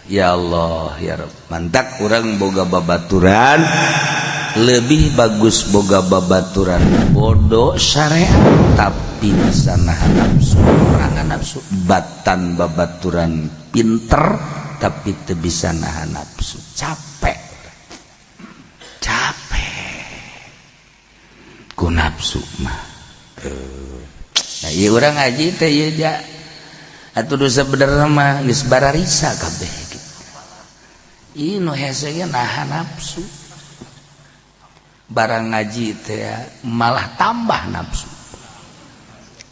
ya Allah ya Rabb mantak urang boga babaturan lebih bagus boga babaturan bodoh syariat tapi bisa nahan nafsu orang nafsu batan babaturan pinter tapi teu bisa nahan nafsu capek ku nafsu mah nah ieu urang ngaji teh ieu ja atuh dosa bener mah geus bararisa kabeh gitu ieu nu hese ge nahan nafsu barang ngaji teh malah tambah nafsu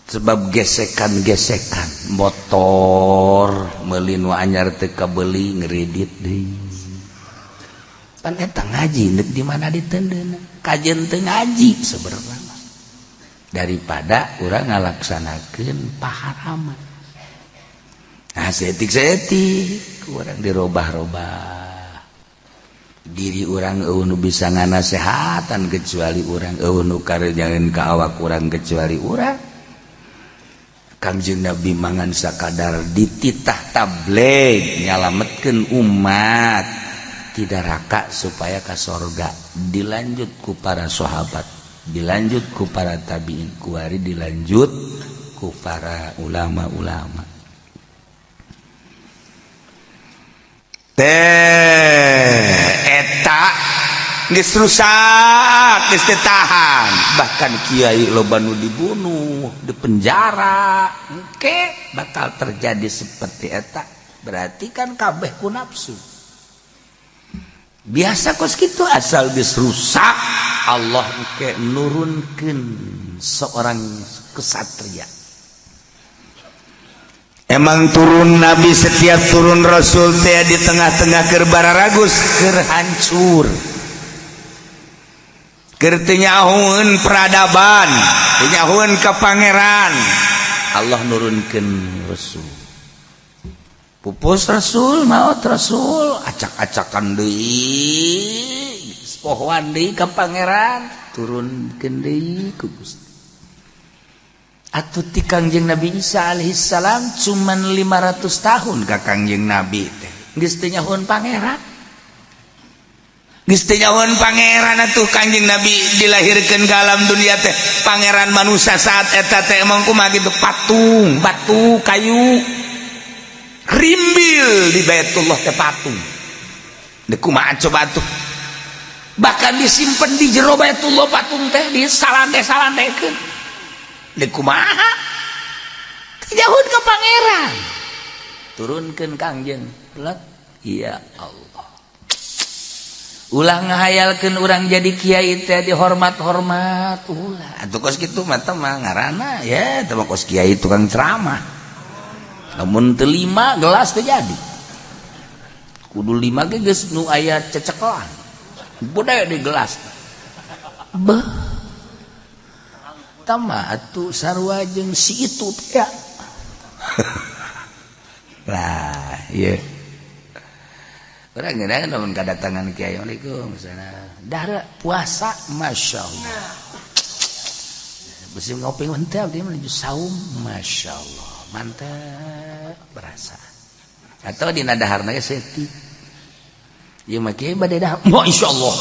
sebab gesekan-gesekan motor meuli nu anyar teu kabeuli ngredit deui pan eta ngaji neuk di mana ditendeuna kajen teu ngaji sebenarnya daripada urang ngalaksanakeun paharaman nah setik-setik urang dirobah-robah diri urang eueuh nu bisa nganasehatan kecuali urang eueuh nu karejangeun ka awak urang kecuali urang Kangjeng Nabi mangan sakadar dititah tabligh nyalametkeun umat tidak raka supaya ke sorga dilanjut ku para sahabat dilanjut ku para tabiin kuari dilanjut ku para ulama-ulama eta geus rusak geus teu tahan bahkan kiai loba nu dibunuh dipenjara engke bakal terjadi seperti eta berarti kan kabeh ku nafsu biasa kos gitu asal geus rusak Allah engke nurunkeun seorang kesatria emang turun Nabi setiap turun Rasul teh di tengah-tengah keur bararagus keur hancur keur teu nyahoeun peradaban teu nyahoeun ka pangeran Allah nurunkeun Rasul pupus Rasul maot Rasul acak-acakan deui pohoan deui ka pangeran turunkeun deui ku Gusti atuh ti Kangjeng Nabi Isa alaihi salam cuman 500 tahun ka Kangjeng Nabi teh geus teu nyahoeun pangeran geus teu nyahoeun pangeran atuh Kangjeng Nabi dilahirkeun ka alam dunia teh pangeran manusia saat eta teh emang kumaha kitu patung batu kayu rimbil di Baitullah teh patung deuk kumaha coba atuh bahkan disimpen di jero Baitullah patung teh di salande-salandekeun deuk kumaha jauh ke pangeran turunkeun Kangjeng plek ya Allah ulah ngahayalkeun urang jadi kiai teh dihormat-hormat ulah atuh kos kitu mah teh ngaranna ya teh kos kiai tukang ceramah namun teu 5 gelas teh jadi kudu 5 ge geus nu aya cecekelan budaya di gelas beuh tama atuh sarua jeung si itu teh lah ieu urang geuna namun kadatangan kiai Assalamualaikum sana dahra puasa masyaallah beusi ngopi henteu dia menuju saum masyaallah mantap berasa atau dina daharna ge setik ieu mah kieu bade dahar masyaallah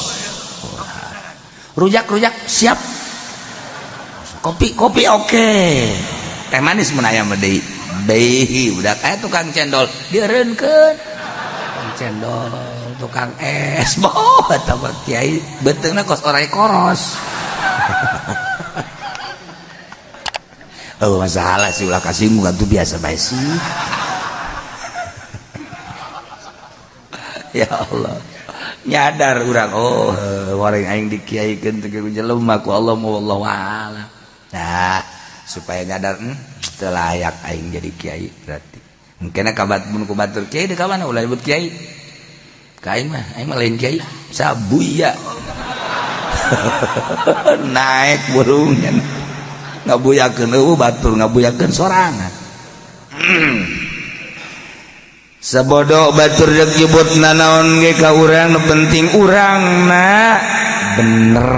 rujak siap kopi oke teh manis mun aya mah deui deui budak aya tukang cendol dieureunkeun tukang cendol tukang es boh eta mah kiai beuteungna kos orai koros oh masalah sih ulah kasihmu kan tuh biasa bae sih ya Allah nyadar urang oh wareng aing dikiaikeun teh ku jelema ku Allah mu wallahu a'lam nah supaya nyadar teu layak aing jadi kiai berarti mungkin kabat mun ku batur kiai di ka mana ulah nyebut kiai ka aing mah lain kiai sabuya naik burungnya ngabuyakeun eueuh batur ngabuyakeun sorangan sabodo batur rek nyebutna naon ge ka urang nu penting urangna bener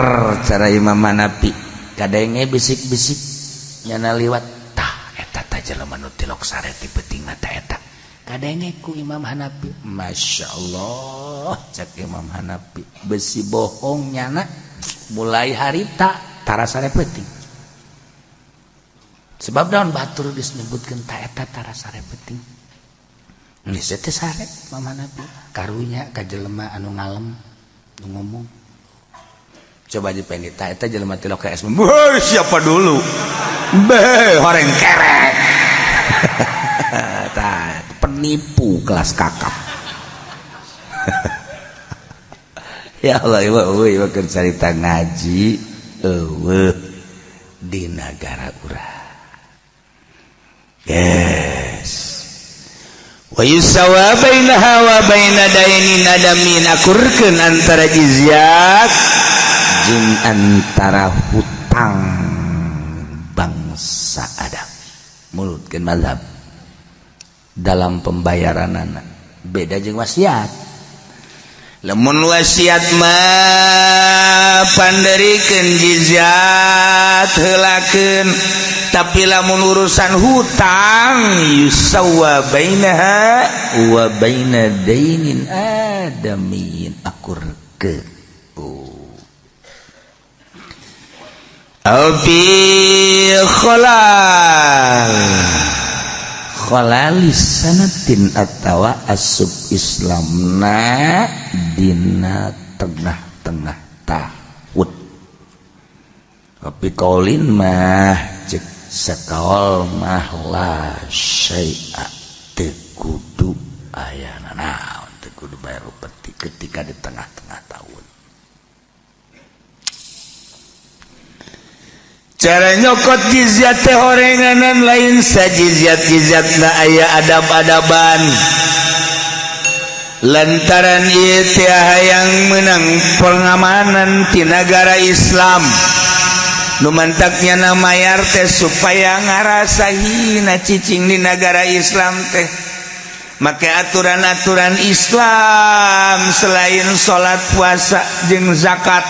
cara Imam Hanafi kadenge bisik-bisik nyana liwat tah eta tah jelema nu tilok sare ti peuting mata eta kadengeku Imam Hanafi. Masya Allah cek Imam Hanafi besi bohongnya nak mulai harita tarasa repeting sebab daun batur disebutkan tak eta tarasa repeting ini sete sare Imam Hanafi karunya ka jelema anu ngalem nu ngomong coba dipendit tak eta jelema ti LKS siapa dulu horeng kerek penipu kelas kakap. Ya Allah ieu keur carita ngaji eueuh di negara urang. Yes. Wa yusawa bainaha wa baina dainin adamin akurkeun antara jizyat jeung antara hutang bangsa Adam. Mulutkeun mazhab dalam pembayaran anak beda jeung wasiat. Lamun wasiat mah panderikeun jizyat heulakeun tapi lamun urusan hutang yusawwa bainaha wa baina dainin adamin akurkeun Abi khalalis sanatin atawa asub Islamna dina tengah-tengah tahun. Tapi kaulin mah cek sakaol mah la syai'a teu kudu aya naon teu kudu bayar upeti ketika di tengah-tengah tahun. Cara nyokot jizyat teh horenganan lain sajizyat-jizyatna aya adab-adaban lantaran ieu teh hayang menang pengamanan ti negara Islam nu mantaknya na mayar teh supaya ngarasahina cicing di negara Islam teh make aturan-aturan Islam selain salat puasa jeung zakat.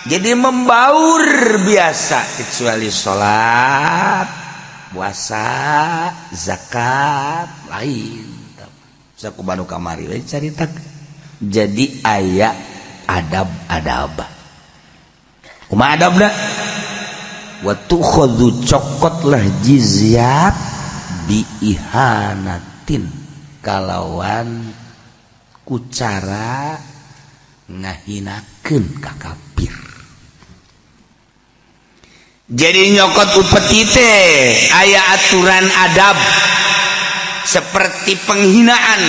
Jadi membaur biasa kecuali sholat, puasa, zakat lain. Saku banu kamari lain carita. Jadi aya adab-adab. Kumaha adabna? Wa tukhadhu cokotlah jizyat bi ihanatin kalawan kucara ngahinakeun ka kafir. Jadi nyokot upeti teh aya aturan adab seperti penghinaan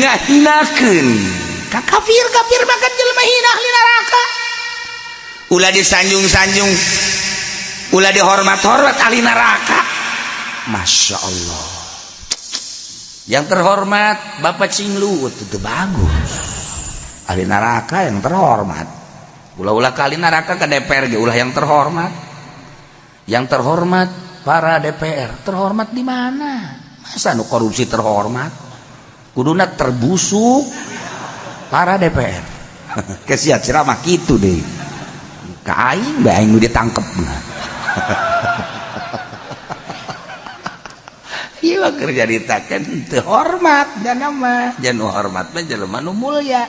ngahinakeun ka kafir bakat jelema hina ahli neraka ulah disanjung-sanjung ulah dihormat-hormat ahli neraka. Masya Allah yang terhormat Bapak Cinglu itu bagus ahli neraka yang terhormat ulah-ulah kali neraka ke DPR ulah yang terhormat. Yang terhormat para DPR terhormat di mana? Masa nu korupsi terhormat? Kuduna terbusuk para DPR. Kesiat ceramah gitu deh. Ka aing bae aing ditangkep. Ieu kerja ditakeun teu hormat dan nama. Jangan hormat mah jelema nu mulya.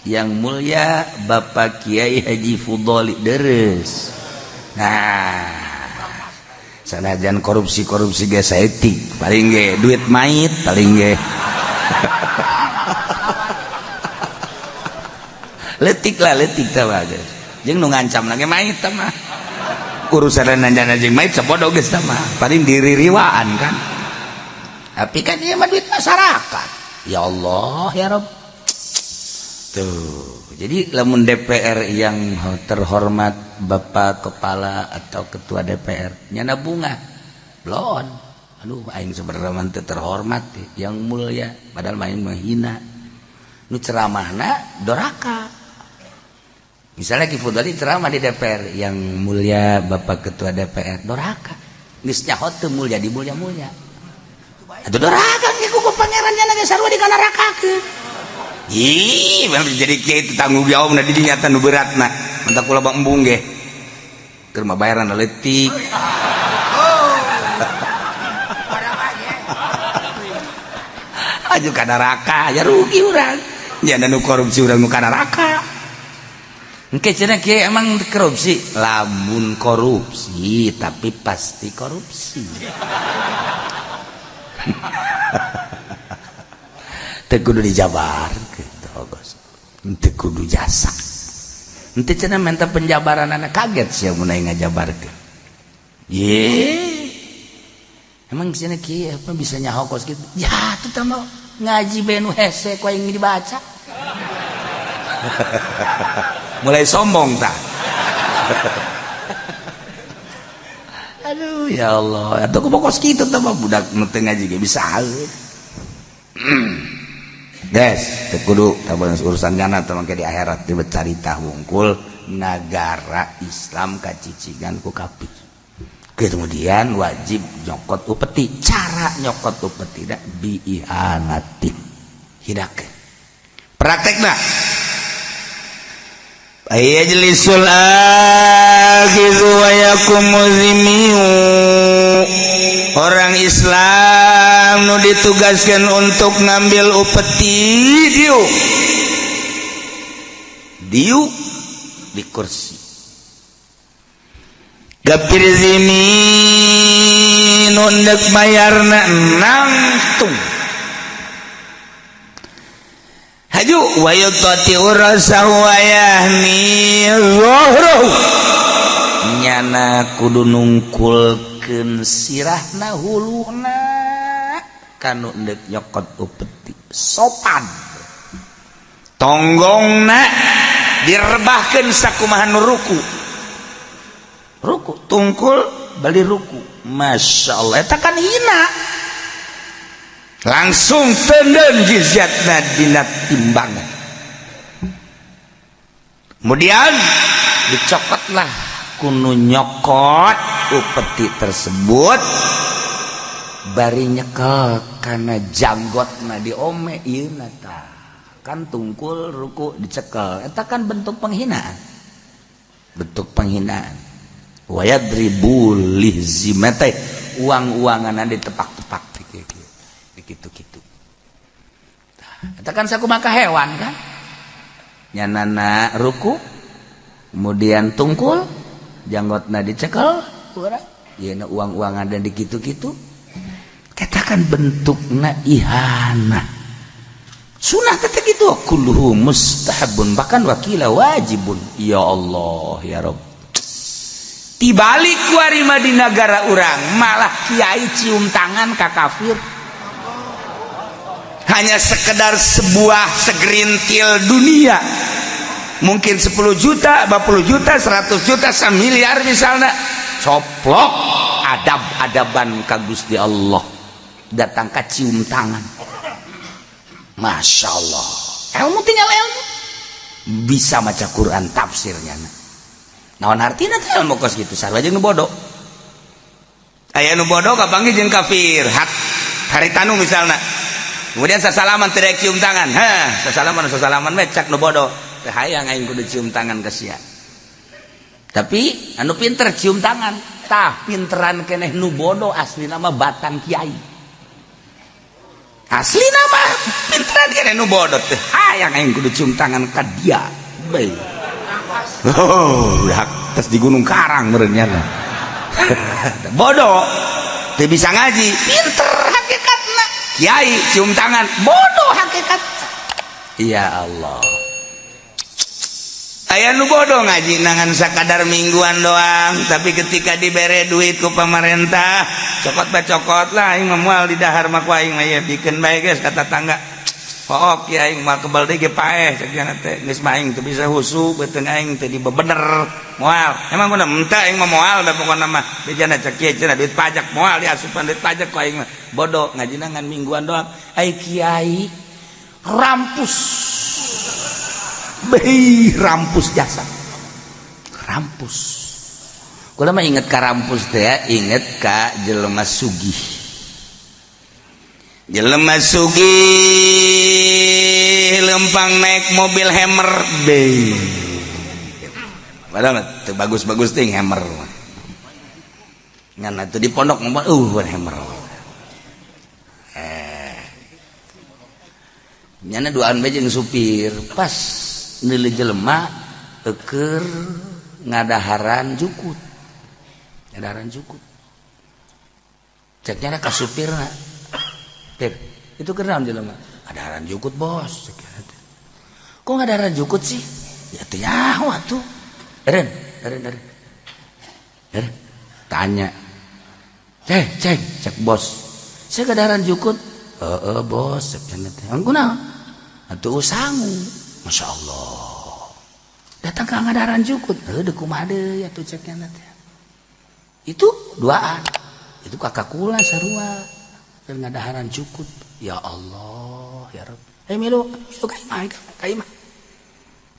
Yang mulia Bapak Kiai Haji Fudoli Deres. Nah, sanajan korupsi ge saeutik paling ge duit mait paling ge letik tah bae jeung nu ngancam lagi mait tah mah urusan nanjana jeung mait sapodo geus tah mah paling diririwaan kan tapi kan ieu mah duit masyarakat ya Allah ya Rabb tuh. Jadi lamun DPR yang terhormat Bapak Kepala atau Ketua DPR nyana bunga blon aduh aing sebenarnya teu terhormat yang mulia padahal main menghina nu ceramahna doraka. Misalnya Ki Fudali ceramah di DPR yang mulia Bapak Ketua DPR doraka geus nyaho teu mulia di mulia-mulia atuh doraka ge ku pangeran nya ge sarua dikanarakakeun. Ih, jadi kiai itu tanggung jawab na di dinyata nu beratna. Mentak kula bang embung ge. Keur mah bayaran leutik. maju ka neraka ya rugi urang jangan nu korupsi urang nu ka neraka engke cenah kieu emang korupsi lamun korupsi tapi pasti korupsi teu kudu dijabar gitu Bos teu kudu jasa henteu cenah minta penjabaran anak kaget sia mun aing ngajabarkeun ye emang cenah kieu apa bisa nyahokos gitu ya tuh tama ngaji benu hese ku aing dibaca mulai sombong tah aduh ya Allah atuh ku pokos kitu tah budak nu teu ngaji ge bisa guys teu kudu tabang urusan jana teh mangke di akhirat teh carita hungkul nagara Islam kacicigan ku kafir kemudian wajib nyokot upeti cara nyokot upeti da biihanati hidakeun praktekna ayajlisul akhizu wa yakumuzimiu orang Islam nu ditugaskan untuk ngambil upeti diu di kursi gapir zimi nu endek bayarna nangtung haju wa yutati urasahu wa yahni zuhruhu nyana kudu nungkulkeun sirahna huluhna kanu endek nyokot upeti sopan tonggongna direbahkeun sakumaha nu ruku tungkul bali ruku Masya Allah eta kan hina langsung tenden jizyatna dina timbangan kemudian dicokotlah kunu nyokot upeti tersebut bari nyekel kana janggotna diome ieu tah kan tungkul ruku dicekel eta kan bentuk penghinaan wa yadribul lihzimata uang-uanganna ditepak-tepak gitu eta kan sakumaha hewan kan nyanana ruku kemudian tungkul janggotna dicekel urang yeuna uang-uangan dan dikitu-kitu eta kan bentukna ihanah sunah teh kitu kulluhu mustahabun bahkan wakila wajibun ya Allah ya Rabb tibalik warima di negara urang malah kiai cium tangan ka kafir hanya sekedar sebuah segerintil dunia mungkin 10 juta 50 juta 100 juta 1 miliar misalnya coplok adab-adaban ka Gusti Allah datang ka cium tangan Masya Allah ilmu tinggal ilmu bisa maca Quran tafsirnya naon artina teh ilmu kos gitu sarua jeung nu bodoh aya nu bodoh kapanggih jeung kafir haritanu misalna kemudian sasalaman teu daek cium tangan sasalaman mecak nu bodoh teu hayang aing kudu cium tangan ka sia tapi anu pinter cium tangan tah pinteran keneh nu bodoh aslina mah batang kiai aslina mah pinteran keneh nu bodoh teu hayang aing kudu cium tangan ka dia bae udah tes di Gunung Karang merenya bodoh teu bisa ngaji pinter hakikatna kiai cium tangan bodoh hakikatna ya Allah aya nu bodoh ngaji nangan sakadar mingguan doang tapi ketika dibere duit ku pamarentah cokot lah aing moal di dahar mah ku aing mah ya bikin bae geus kata tangga hook ya aing mah kebal deui ge paeh ceuk teh geus mah aing teu bisa husu beuteung aing teu dibebener moal emang kunaon henteu aing mah moal da pokona mah bejana cek kieu cenah duit pajak moal diasupan duit pajak ku aing mah bodoh ngaji nangan mingguan doang ai kiai rampus rampus jasa rampus kula mah inget ka rampus teh ya inget ka jelema sugih lempang naik mobil Hammer be padahal teu bagus-bagus ting Hammer ngan atuh di pondok ngomong Hammer nyana duaan bae jeung supir pas neuli jelema keur ngadaharan jukut ceknya ka supirna Pep itu kenaon jelema ngadaharan jukut bos kok ngadaharan jukut sih ya teh nyaho atuh eren tanya cek bos saya ngadaharan jukut bos cenah teh kunaon atuh sangu Masya Allah datang ke ngadaharan jukut deuk kumaha deui atuh cekna teh itu duaan itu kakak kula sarua keur ngadaharan jukut ya Allah ya Rabb milu ka imah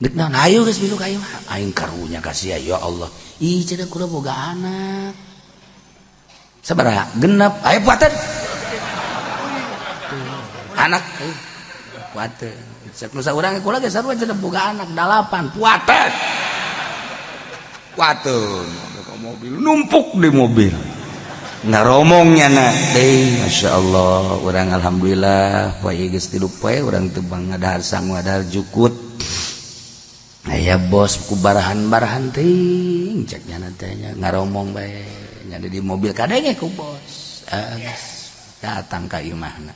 deuk naon ayo geus milu ka imah aing karunya kasih ya Allah ih cenah kula boga anak sabaraha genep ayo puateun anak puateun cek nu saurang kula ge sarua cenah boga anak 8 puateun mobil numpuk di mobil ngaromongnya Masya Allah orang alhamdulillah poe geus 3 poe urang teu ngadahar sang ngadahar jukut aya bos ku barahan-barahan teuing ceknya teh ngaromong bae nya di mobil kadenge ku bos datang ka imahna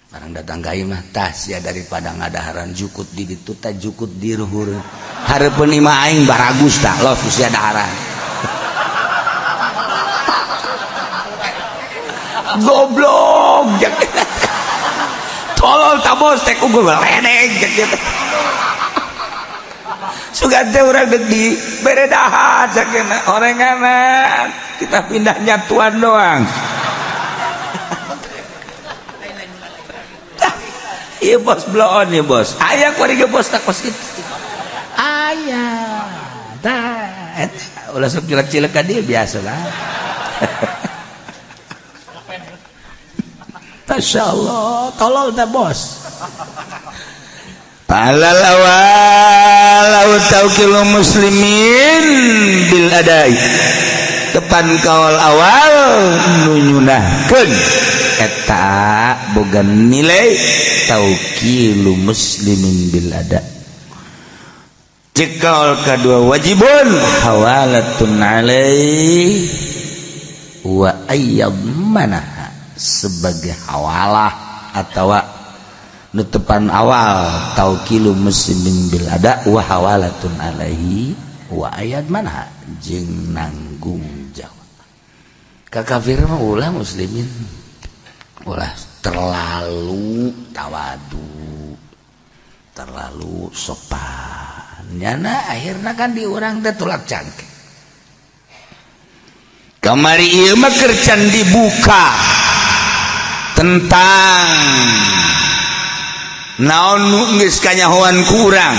barang datang ka imah tah sia daripada ngadaharan jukut di ditu teh jukut di ruhur hareupeun imah aing baragus tah los sia daharan goblok tolol tabos teh ku geledeg gitu sugan teh urang deuk di beredahan sakeuna orenganan kita pindah nyatuan doang iya bos bloon ya bos aya ku ari bos tak kos kitu aya tah ulah sok cilek-cilek ka dieu biasa lah Masya Allah tolol dah bos palal awal tauqil muslimin bil adai depan kaul awal nunyunahkeun eta boga nilai tauqil muslimin bil ada cekaul kedua wajibun hawalatun alai wa ayyamana sebagai hawalah atau nutupan awal tauqilu muslimin bil ada wa hawalatun alaihi wa ayat mana jeung nanggung jawab ka kafir mah ulah muslimin ulah terlalu tawadu terlalu sopan nyana akhirna kan di urang teh tulak cangkeh kamari ieu mah keur can dibuka tentang naon nu geus kanyahoan ku urang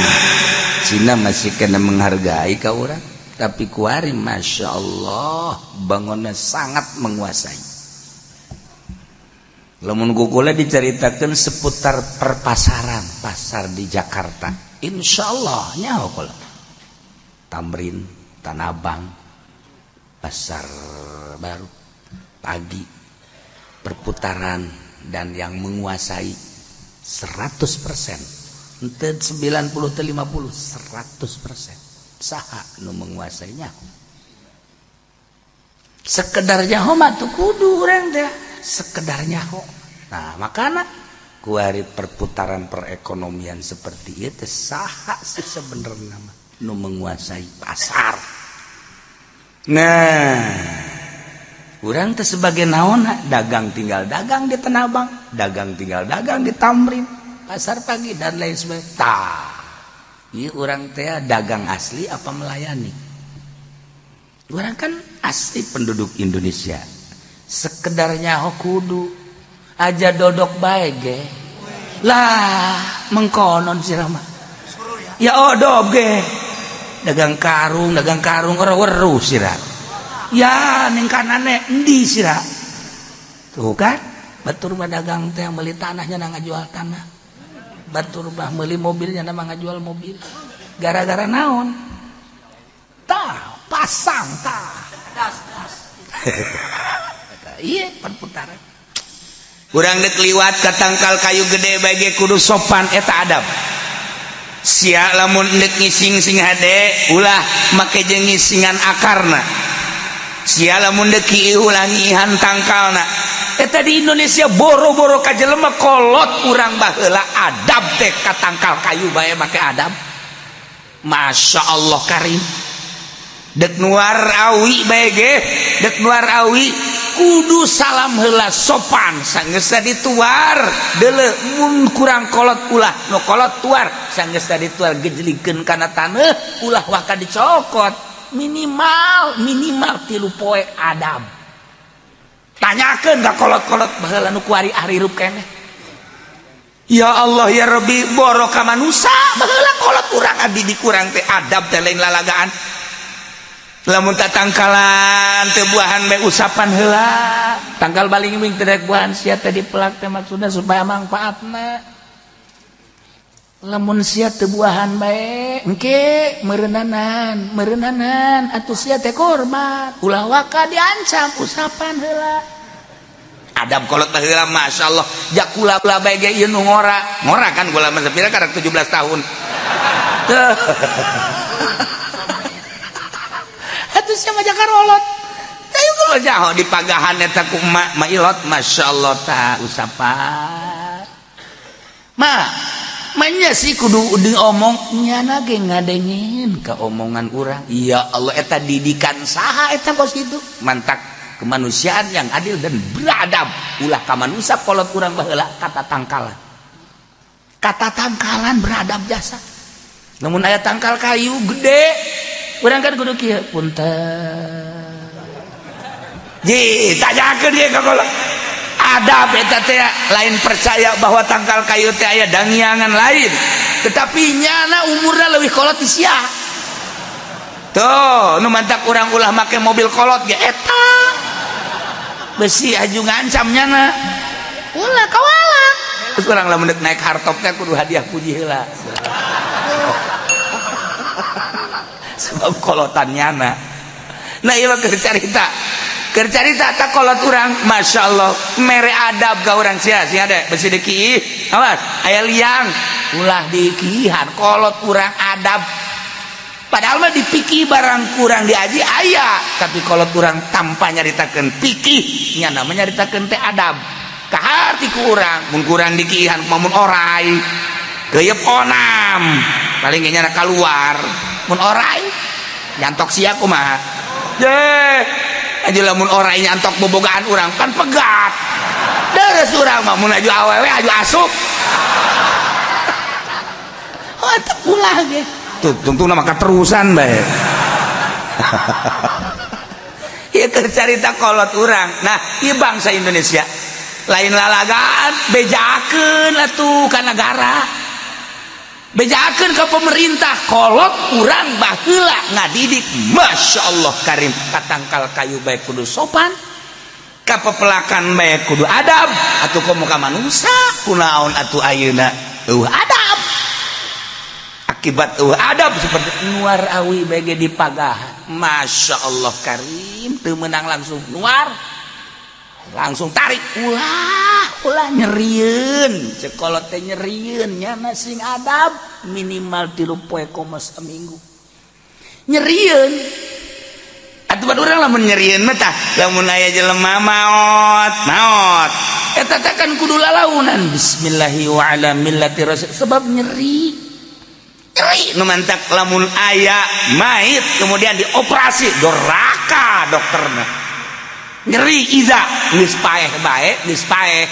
Cina masih kena menghargai ka urang tapi kuari Masya Allah bangunnya sangat menguasai lamun kukula diceritakan seputar perpasaran pasar di Jakarta Insya Allah nyaho kula Tamrin Tanah Abang pasar baru pagi perputaran dan yang menguasai 100% ente 90 atau 50 100% saha nu menguasainya sekedar nyaho mah tuh kudu urang teh sekedar nyaho nah makana kuari perputaran perekonomian seperti itu saha sih sebenarnya nu menguasai pasar nah urang teh sebagai naon dagang tinggal dagang di Tanah Abang dagang tinggal dagang di Tamrin pasar pagi dan lain sebagainya tah ieu urang teh dagang asli apa melayani urang kan asli penduduk Indonesia sekedar nyaho kudu aja dodok bae ge lah mengkonon sirah mah ya odog ge dagang karung orang weruh sirah ya ning kanane endi sira tuh kan batur mah dagang teh beli tanahnya na ngajual tanah batur mah meuli mobilnya na ngajual mobil gara-gara naon tah pasang tah iya perputaran urang dek liwat ka tangkal kayu gede bage kudu sopan eta adab. Sia lamun dek ngising sing hade ulah make jeung ngisingan akarna. Sia lamun dek kieu ulah ngihan tangkalna. Eta di Indonesia boro-boro ka jelema kolot urang baheula adab teh ka tangkal kayu bae make adab. Masya Allah karim. Dek nuar awi bege, dek nuar awi kudu salam heula sopan sanggeus dituar deuleu mun kurang kolot ulah nu kolot tuar sanggeus dituar gejlikeun kana taneuh ulah waka dicokot minimal 3 poe adab. Tanyakeun ka kolot-kolot baheula nu kuari arirup keneh. Ya Allah ya Rabbi boro ka manusa baheula kolot urang abdi dikurang teh adab teh lain lalagaan. Lamun tatangkalan teu buahan bae usapan heula. Tangkal baling ming teu daek buahan sia teh dipelak teh maksudna supaya manfaatna. Lamun sia teu buahan bae engke meureunanan atuh sia teh korban. Ulah waka diancam usapan heula. Adab kolot baheula masyaallah. Jak kula-kula bae ge ieu nu ngora kan kula mah sapira karek 17 tahun. Teuh. Atuh sia mah jakarolot. Ayo kalau jaho di pagahan eta ku emak mailot masyaallah ta usapan. Manya sih kudu diomong nyana ge ngadengin ka omongan urang. Ya Allah eta didikan saha eta kos kitu? Mantak kemanusiaan yang adil dan beradab. Ulah ka manusia kolot urang baheula kata tangkalan. Kata tangkalan beradab jasa. Namun aya tangkal kayu gede urang kan kudu kieu punten. Ji, tanyakeun ge ka kolot. Adab eta teh lain percaya bahwa tangkal kayu teh aya dangiangan lain, tetapi nyana umurna leuwih kolot ti sia. Tuh, nu mantak urang ulah make mobil kolot ge eta. Besi aju ngancam nyana. Ulah kawala. Terus urang lamun naik hardtop teh kudu hadiah puji heula. Sebab kolotan nyana. Nah ieu keur cerita tak kolot urang masyaallah mere adab ka urang sia ada besi deki awas aya liang ulah dikihan kolot urang adab padahal mah dipiki barang kurang diaji aya tapi kolot urang tanpa nyaritakeun pikih nya namanya nyaritakeun teh adab ka harti ku urang mun kurang dikihan mun orai geuyeub onam paling nya kaluar mun orai nyantok sia kumaha aja lamun orang nyantok bobogaan urang kan pegat deres urang mah mun aju awewe aju asup teu ulah ge tuh tungtungna mah katerusan bae ieu keur carita kolot urang. Nah ieu bangsa Indonesia lain lalagaan bejakeun atuh ka negara bejakeun ka pemerintah kolot urang baheula ngadidik masyaallah karim katangkal kayu bae kudu sopan ka pepelakan bae kudu adab atuh komo ka manusia kunaon atuh ayeuna adab akibat adab seperti nuar awi bae ge dipagahan masyaallah karim teu meunang langsung nuar langsung tarik ulah nyerieun cekolot teh nyerieun nyana sing adab minimal 3 poe koma seminggu nyerieun atuh bad urang lamun nyerieun mah tah lamun aya jelema maot eta teh kan kudu lalaunan bismillahi wa ala millati rasul sebab nyeri nu mantak lamun aya mait kemudian dioperasi doraka dokterna nyeri iza geus paeh bae geus paeh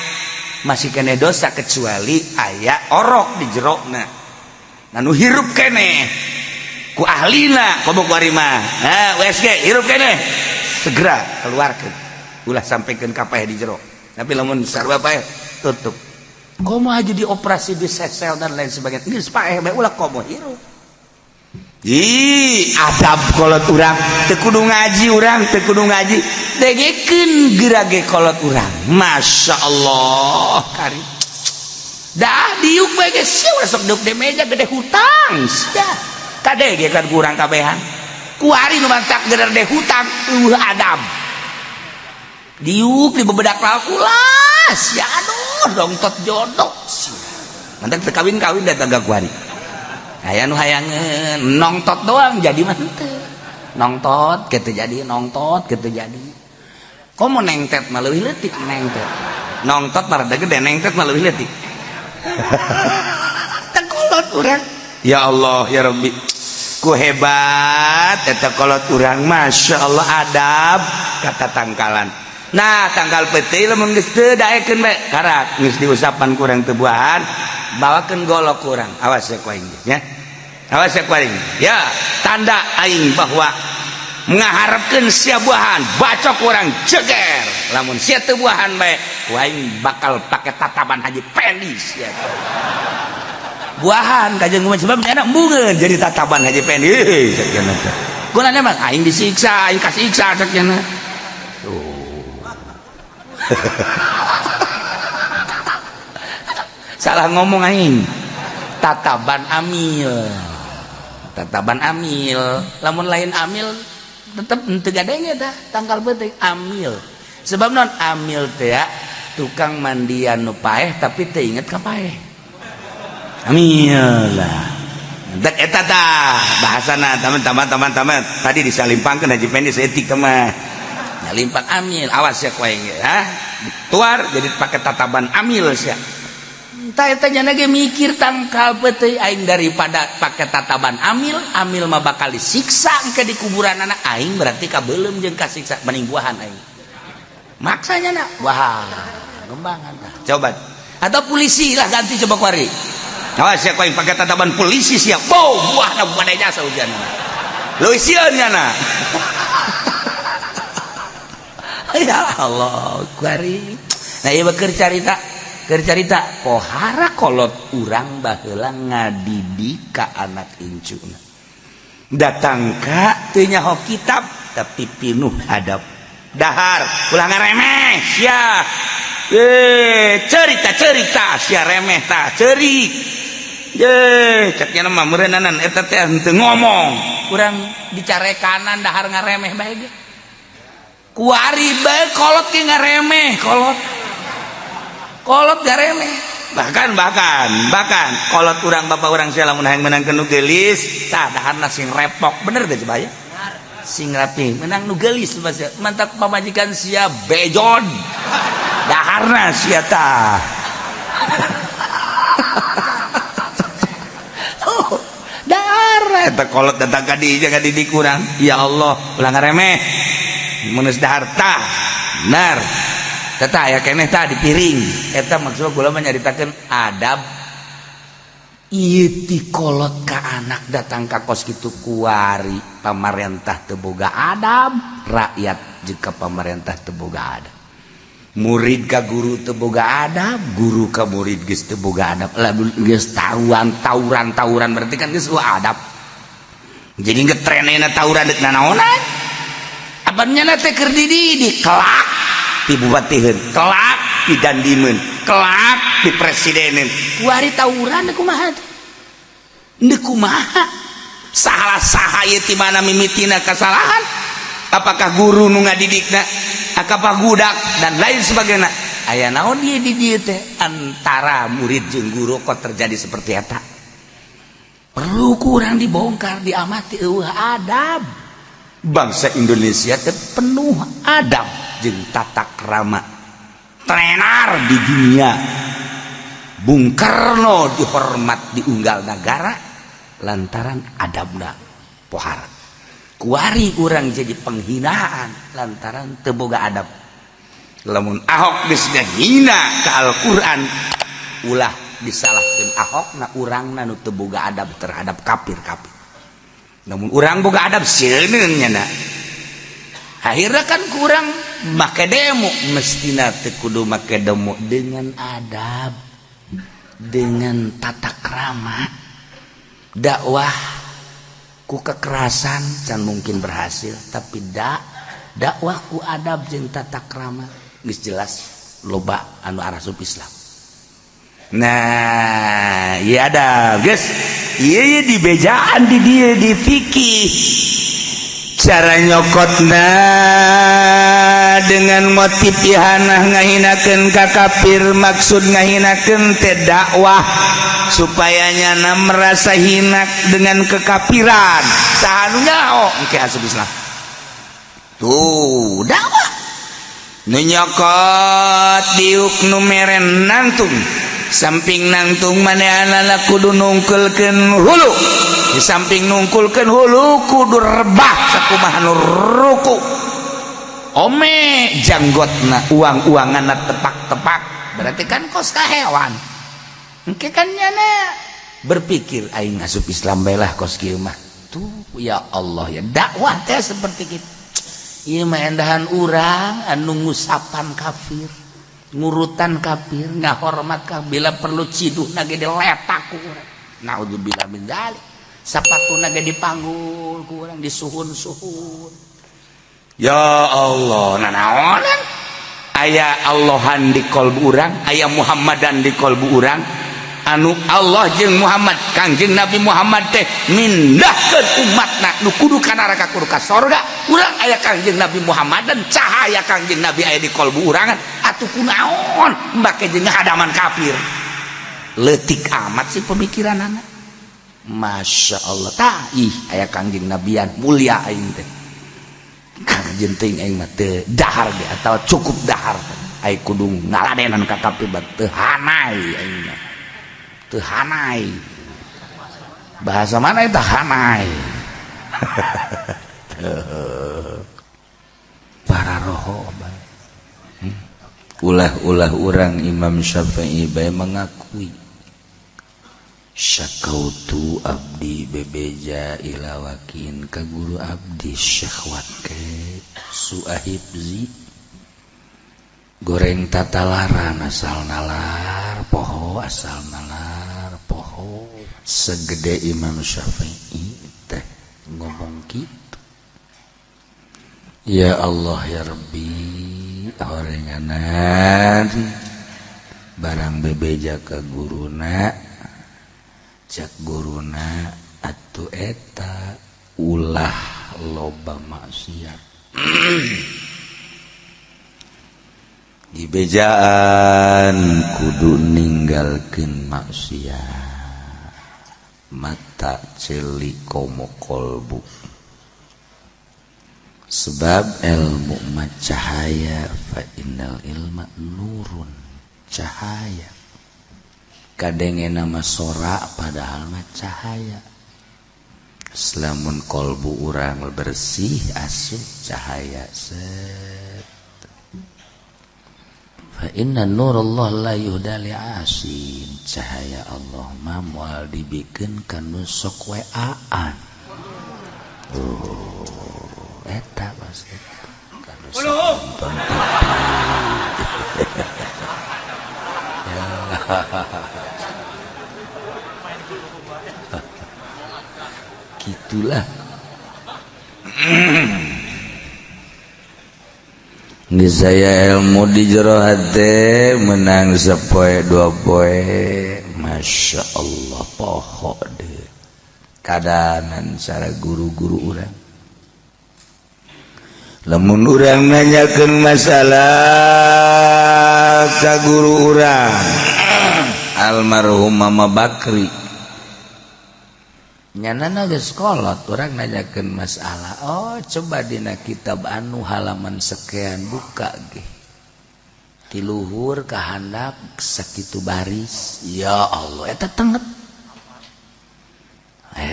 masih kene dosa kecuali aya orok di jerona anu hirup kene ku ahlina komo kuari mah USG hirup kene segera keluarkeun ulah sampaikeun ka paeh di jero tapi lamun sarua paeh tutup komo aja dioperasi di sesel dan lain sebagainya geus paeh bae ulah komo hirup. Adab kolot urang teu kudu ngaji urang teu kudu ngaji degekeun gerage kolot urang masyaallah karim dah diuk bae ge sia sok deuk di meja gede hutang sia kadege kan kurang kabehan kuari nu mantak gede hutang adab diuk di bebedak ulah sia aduh dongtot jodoh sia mantek teu kawin-kawin da tagak kuari aya nu hayangeun nongtot doang jadi mah henteu nongtot kitu jadi nongtot kitu jadi komo nengtet mah leuwih leutik nengtet nongtot mah rada gede nengtet mah leuwih leutik kolot urang ya Allah ya Rabbi ku hebat eta kolot urang Masya Allah adab kata tangkalan nah tangkal peuting lamun geus teu daekeun bae karak geus diusapan kurang teu buahan bawakeun golok kurang awas ya ku aing ya awas ya ku aing ya tanda aing bahwa ngaharepkeun sia buahan bacok kurang jeger lamun sia teu buahan bae ku aing bakal pake tataban Haji Pendi sia buahan kajeng kumaha sebab nya embungeun jadi tataban Haji Pendi sakieu teh gunana mah aing disiksa aing kasiksa sakieu salah ngomong aing tataban amil lamun lain amil tetep henteu gadenge tah tangkal peuting amil sebab non amil teh ya tukang mandian nu paeh tapi teu inget ka paeh amil lah dak eta tah bahasana teman-teman tadi disalimpangkeun Haji Pendi seetik teman limpang amil awas ya ku aing ya tuar jadi pakai tataban amil sia tah eta nya ge mikir tangkal peuting aing daripada pakai tataban amil mah bakal disiksa ke di kuburan anak aing berarti kabeulem jeung kasiksa mending buahan aing maksanya na wah ngembangan tah coba atau polisi lah ganti coba kuari awas ya ku aing pakai tataban polisi sia buahna bukan jasa hujan leuwih sieun nya na ya Allah kuari nah ieu keur carita pohara kolot urang baheula ngadidik ka anak incuna datang ka teu nyaho kitab tapi pinuh adab dahar ulah ngaremeh sia cerita sia remeh tah ceurik cek nya mah meureunanan eta teh henteu ngomong urang dicarekanan dahar ngaremeh bae ge kuari bae kolot ge ngaremeh kolot garemeh bahkan kolot urang bapak urang sia lamun hayang menangkeun nu geulis tah daharna sing repok bener teh coba ya sing rapi menang nu geulis mantap pamajikan sia bejon daharna sia tah dahar eta kolot datang ka dieu ka didik urang ya Allah ulah ngaremeh mun geus dahar tah bener tah aya keneh tah di piring eta maksudna kula mah nyaritakeun adab ieu ti kolot ka anak datang ka kos kitu kuari pamarentah teu boga adab rakyat jeung ka pamarentah teu boga adab murid ka guru teu boga adab guru ka murid geus teu boga adab lamun geus tawuran berarti kan geus adab jadi ngetrenena tawuran deuk nanaonan apanya teh keur dididik kelak dibubatiheun kelak didandimeun kelak dipresidenin kuari tawuran kumaha deuk kumaha salah ieu ti mana mimitina kasalahan apakah guru nu ngadidikna apakah budak dan lain sebagainya aya naon ieu di dieu teh antara murid jeung guru kok terjadi seperti eta perlu kurang dibongkar diamati eueuh adab bangsa Indonesia teh penuh adab jeung tata krama tenar di dunia Bung Karno dihormat di unggal negara lantaran adabna pohara kuari urang jadi penghinaan lantaran teu boga adab lamun Ahok geus ngahina ka Al-Qur'an ulah disalahkeun Ahokna urangna nu teu boga adab terhadap kafir-kafir namun urang boga adab sieun nya na akhirna kan kurang make demo mestina teu kudu make demo dengan adab dengan tata krama dakwah ku kekerasan can mungkin berhasil tapi dakwah ku adab jeung tata krama geus jelas loba anu arasup Islam nah ieu adab geus ieu di bejaan di dieu di fikih cara nyokotna dengan motif ihanah ngahinakeun ka kafir, maksud ngahinakeun teh dakwah supaya nyana merasa hina dengan kekafiran saha nu nyaho engke asup Islam tuh dakwah nu nyokot diuk nu meren nangtung samping nangtung manehanana kudu nungkulkeun hulu di samping nungkulkeun hulu kudu rebah sakumaha nu ruku ome janggotna uang-uanganna tepak-tepak berarti kan kos ka hewan engke kan nyana berpikir aing asup Islam bae lah kos kieu mah tuh ya Allah ya dakwah teh seperti kitu ieu mah endahan urang anu ngusapan kafir ngurutan kafir ngahormat kafir bila perlu ciduhna ge diletak ku urang naudzubillah min dzalik sapatuna ge dipanggul ku urang disuhun-suhun ya Allah nanaonan aya Allahan di kolbu urang aya Muhammadan di kolbu urang anu Allah jeung Muhammad Kangjeng Nabi Muhammad teh mindahkeun umatna nu kudu ka neraka kudu ka sorga urang aya Kangjeng Nabi Muhammad dan cahaya Kangjeng Nabi aya di kolbu urangan atuh kunaon mbake jeung hadaman kafir leutik amat sih pemikiranana Masya Allah tah ih aya Kangjeng Nabian mulia aing teh Kangjeng teuing aing mah teu dahar ge atawa cukup dahar aing kudu ngaladenan ka kafir teu hanai aing mah teu hanai bahasa mana itu hanai para roho ulah urang Imam Syafi'i bae mengakui syakautu abdi bebeja ilawakin ka guru abdi syahwat ke suahibzi goreng tatalaran asal nalar poho asal nalar poho segede Imam Syafi'i teh ngomong gitu ya Allah ya Rabbi horenganan barang bebeja ke guruna cak guruna atuh eta ulah loba maksiat di bejaan kudu ninggalkeun maksiat mata celi komo kolbu sebab ilmu mah cahaya fa innal ilma nurun cahaya kadenge nama sorak padahal mah cahaya selamun kolbu urang bersih asup cahaya set fa inna nurallah la yuhda li asin cahaya Allah mah moal dibikeun kanu sok weaan eta pas eta kanu sok gitulah ini saya ilmu di jero hati menang sepoe dua poe Masya Allah poho deh kadanan cara guru-guru urang lamun urang nanyakeun masalah ka guru urang almarhum Mama Bakri nyanana geus kolot urang nanyakeun masalah oh coba dina kitab anu halaman sekian buka ge ti luhur ka handap sakitu baris ya Allah eta tenget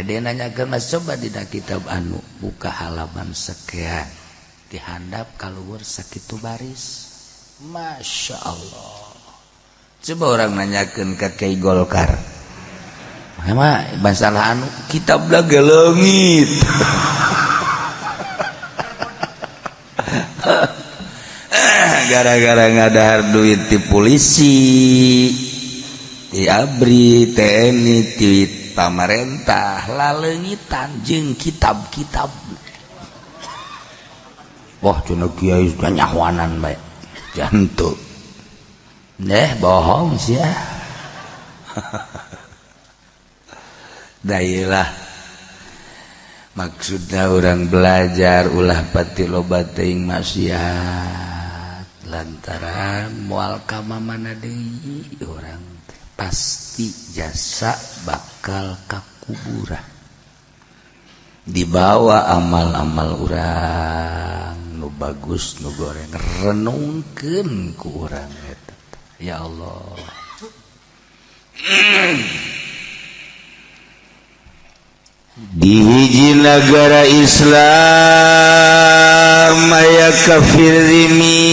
dia nanyakeun mas coba dina kitab anu buka halaman sekian di handap ka luhur sakitu baris Masya Allah coba orang nanyakeun ka Kiai Golkar mah masalah anu kitab lage leungit gara-gara ngadahar duit ti polisi ti ABRI TNI ti pamarentah laleungitan jeung kitab-kitab wah cenah kiai sudah nyahwanan bae jantu bohong sia dailah maksudnya orang belajar ulah pati loba teuing maksiat lantaran moal ka mana deui urang pasti jasa bakal ka kuburan dibawa amal-amal urang nu bagus nu goreng renungkeun ku urang eta ya Allah. Di hiji negara Islam aya kafir zimi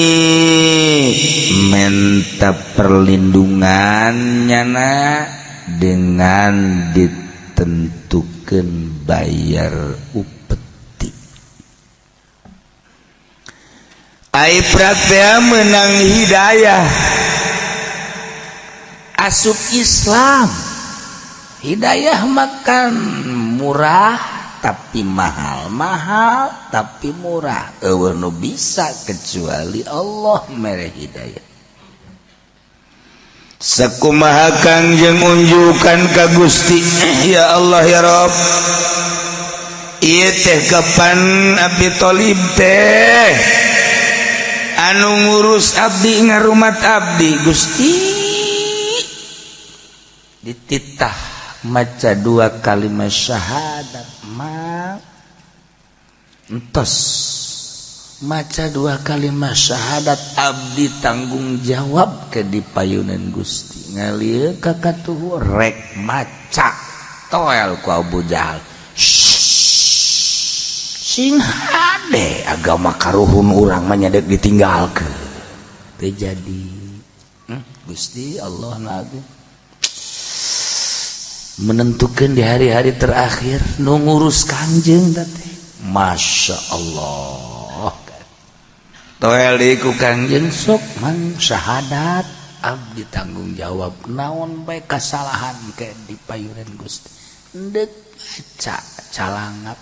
minta perlindungan nyana dengan ditentukan bayar upeti. Ai praktek menang hidayah asup Islam. Hidayah makan murah tapi mahal tapi murah eueuh nu bisa kecuali Allah mere hidayah. Sakumaha Kangjeng unjukan ka Gusti ya Allah ya Rabb ieu teh kapan Abi Thalib teh anu ngurus abdi ngarumat abdi Gusti dititah maca 2 kalimat syahadat mah entos maca 2 kalimat syahadat abdi tanggung jawab ke dipayunan Gusti ngalieu ka katuhu rek maca toel ku Abu Jahal sing hade agama karuhun urang mah nyadek ditinggalkeun teu jadi Gusti Allah na agung menentukan di hari-hari terakhir nu ngurus Kangjeng teh Masya Allah toel deui ku Kangjeng sok mang syahadat abdi tanggung jawab naon bae kasalahan ke dipayunan Gusti endek baca calangap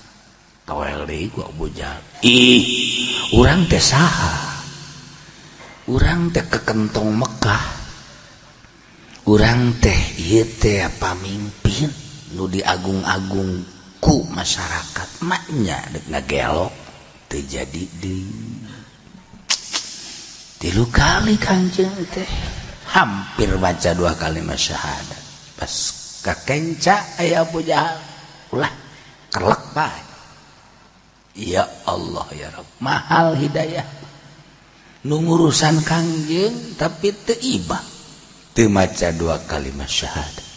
toel deui ku Abu Jahal ih urang teh saha urang teh ke kentong Mekah urang teh ieu teh pamimpin nu diagung-agung ku masyarakat maknya deuk ngagelok teu jadi deui 3 kali Kangjeng teh hampir baca 2 kalimat syahadat pas kakenca aya Abu Jahal ulah kerlek bae ya Allah ya Rabb mahal hidayah nu ngurusan Kangjeng tapi teu ibah teu maca 2 kalimat syahadat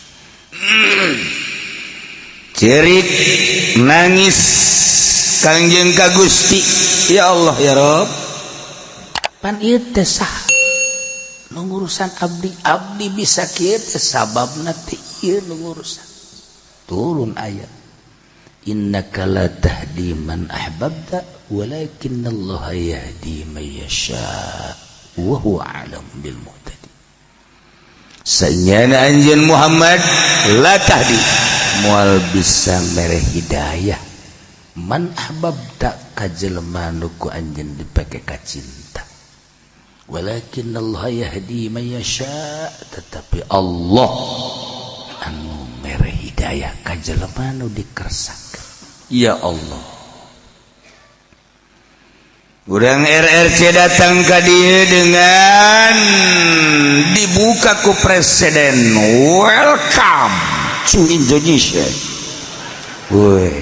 cerik nangis Kangjeng ka Gusti ya Allah ya Rabb pan ieu teh saha nu ngurusan abdi bisa kieu teh sababna teh ieu nu ngurusan turun ayat innaka la tahdi man ahbabta walakinnallaha yahdi man yasha wa huwa a'lam bil muhtadin. Sanyana anjeun Muhammad la tahdi moal bisa mere hidayah man ahbabta ka jelema nu ku anjeun dipake ka cinta walakin Allah yahdi man yasha tetapi Allah anu mere hidayah ka jelema nu dikersakaken ya Allah. Urang RRC datang ke dia dengan dibuka ku presiden welcome to Indonesia. Woi,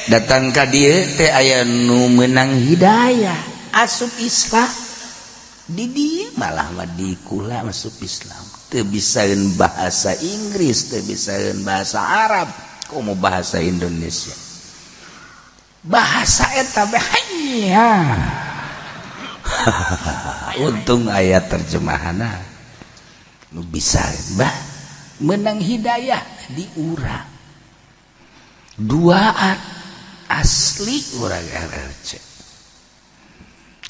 datang ke dia teh aya nu menang hidayah asup Islam di dia malah mah dikula masuk Islam teu bisaeun bahasa Inggris teu bisaeun bahasa Arab komo bahasa Indonesia bahasa eta bahaya untung ayat terjemahanna nu bisa bah menang hidayah di urang duaan asli urang RRC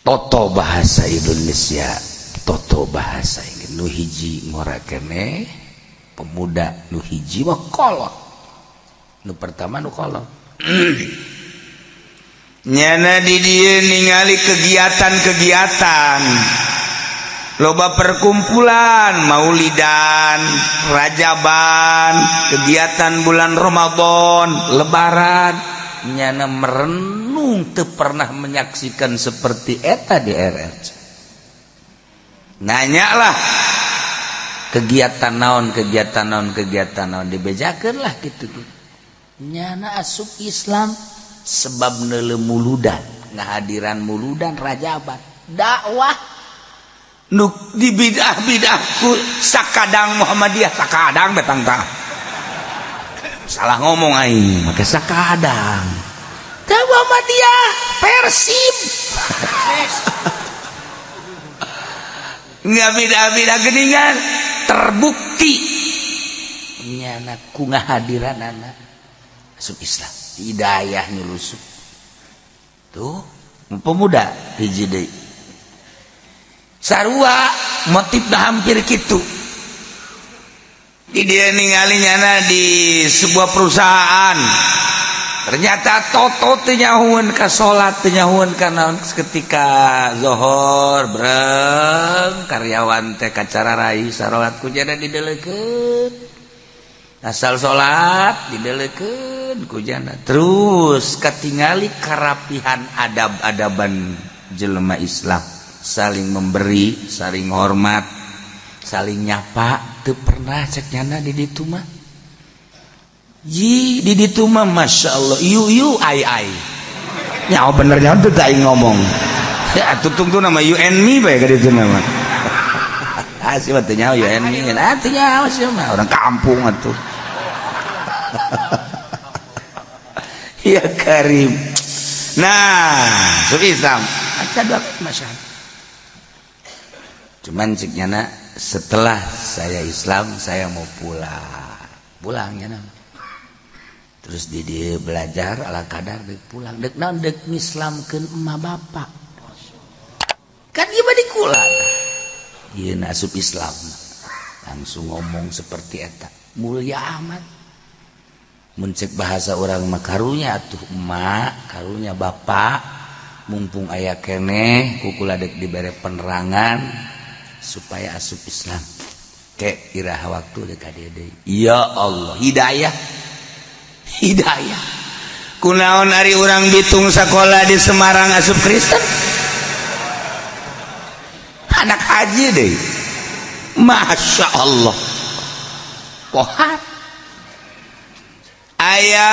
toto bahasa Indonesia toto bahasa Inggris nu hiji ngorakene pemuda nu hiji mah kolot nu pertama nu kolot nyana di dia ningali kegiatan-kegiatan loba perkumpulan maulidan rajaban kegiatan bulan Ramadan lebaran nyana merenung teu pernah menyaksikan seperti eta di RRC nanyalah kegiatan naon dibejakeun lah gitu nyana asup Islam sebab neuleuh muludan ngahadiran muludan rajaban dakwah nu di bidah-bidahku sakadang Muhammadiyah sakadang betang tah salah ngomong aing make sakadang teh Muhammadiyah Persib nggak bidah-bidah geningan terbukti nyana ku ngahadiran anak asup Islam hidayah nyulusup tuh pemuda hiji deui sarua motif dah hampir kitu di dia ningali nyana di sebuah perusahaan ternyata toto teu nyahueun ka salat teu nyahueun ka naon ketika zuhur breng karyawan teh kacara rai salat ku jana dideleukeun asal salat dideleukeun ku jana terus katingali karapihan adab-adaban jelema Islam saling memberi saling hormat saling nyapa teu pernah cek nyana di ditu mah di ditu mah Masya Allah you ai nyawa benernya tuh tak ngomong ya tutung tuh nama you and me baik ka ditu nama asih mah teu nyawa you and me teu nyawa sih mah orang kampung atuh ya Karim nah suki Islam aca dua masyarakat cuman cek nyana setelah saya Islam saya mau pulang nyana terus dia belajar ala kadar dek pulang dek naon dek ngislamkeun emak bapak kan ieu bade kula ieu asup Islam langsung ngomong seperti eta mulia amat mun cek bahasa urang mah karunya atuh emak karunya bapak mumpung aya keneh kukula dek dibere penerangan supaya asup Islam ke iraha waktu dek ka dieu deui ya Allah hidayah kunaon ari urang bitung sakola di Semarang asup Kristen anak haji deh Masya Allah pohat aya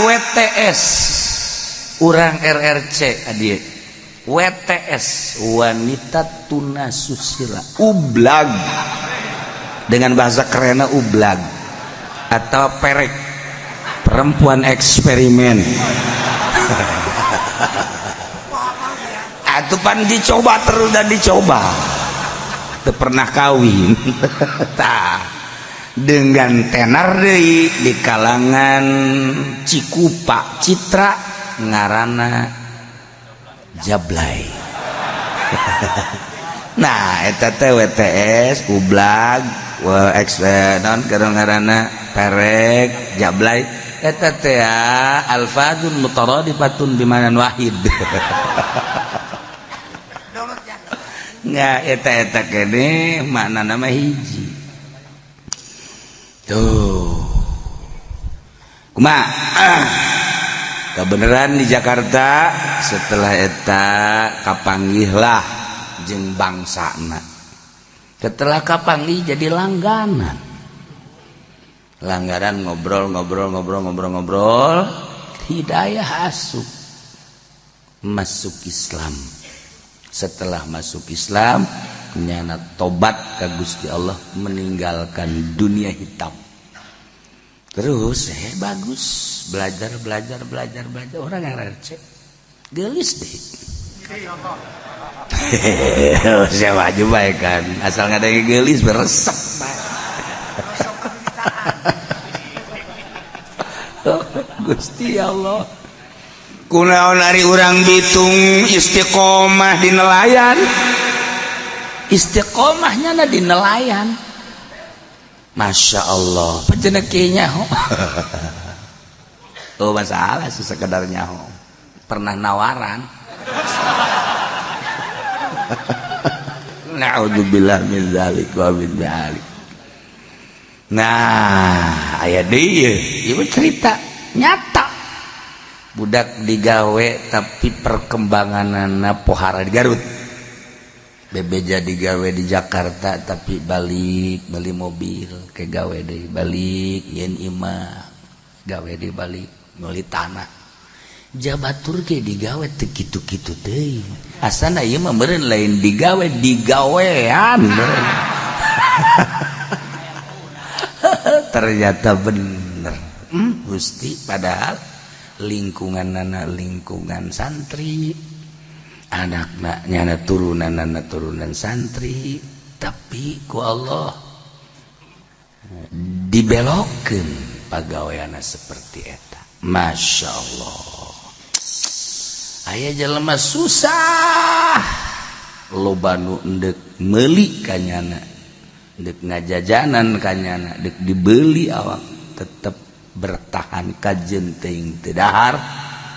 WTS urang RRC adieu WTS wanita tunasusila ublag dengan bahasa kerenna ublag atau perek perempuan eksperimen atupan dicoba terus dan dicoba teu pernah kawin tah dengan tenar deui di kalangan Cikupa Citra ngaranna Jablay nah eta teh WTS ublag non ngaranna perek Jablay eta teh alfadun mutaradifatun bimanan wahid nggak eta kene maknana mah hiji tuh kumaha kebenaran di Jakarta setelah eta kapanggihlah jeung bangsana setelah kapanggih jadi langganan ngobrol hidayah masuk Islam setelah masuk Islam nyana tobat ka Gusti Allah meninggalkan dunia hitam terus bagus belajar orang yang receh gelis deh saya wajib baik kan asal nggak ada yang gelis beresep Gusti Allah kunaon ari urang bitung istiqomah di nelayan istiqomahnya na di nelayan Masya Allah penjenekinya oh masalah sih sekedar nyaho pernah nawaran Naudzubillah min dzalik wa min dzalik. Nah, aya deui ieu cerita nyata. Budak digawe tapi perkembanganna pohara di Garut. Bebeja digawe di Jakarta tapi balik beli mobil ke gawe deui balik yen imah gawe di balik meuli tanah. Jabatur ge digawe teu kitu-kitu deui. Asana ieu mah meureun lain digawe digawean meureun. Ternyata bener. Gusti padahal lingkunganna lingkungan santri. Anakna nyana turunan santri tapi ku Allah dibelokkeun pagaweana seperti eta. Masya Allah. Aya jelema susah loba nu endek meuli kanyana, endek ngajajanan kanyana, dek dibeli awak tetep bertahan kajen teuing teu dahar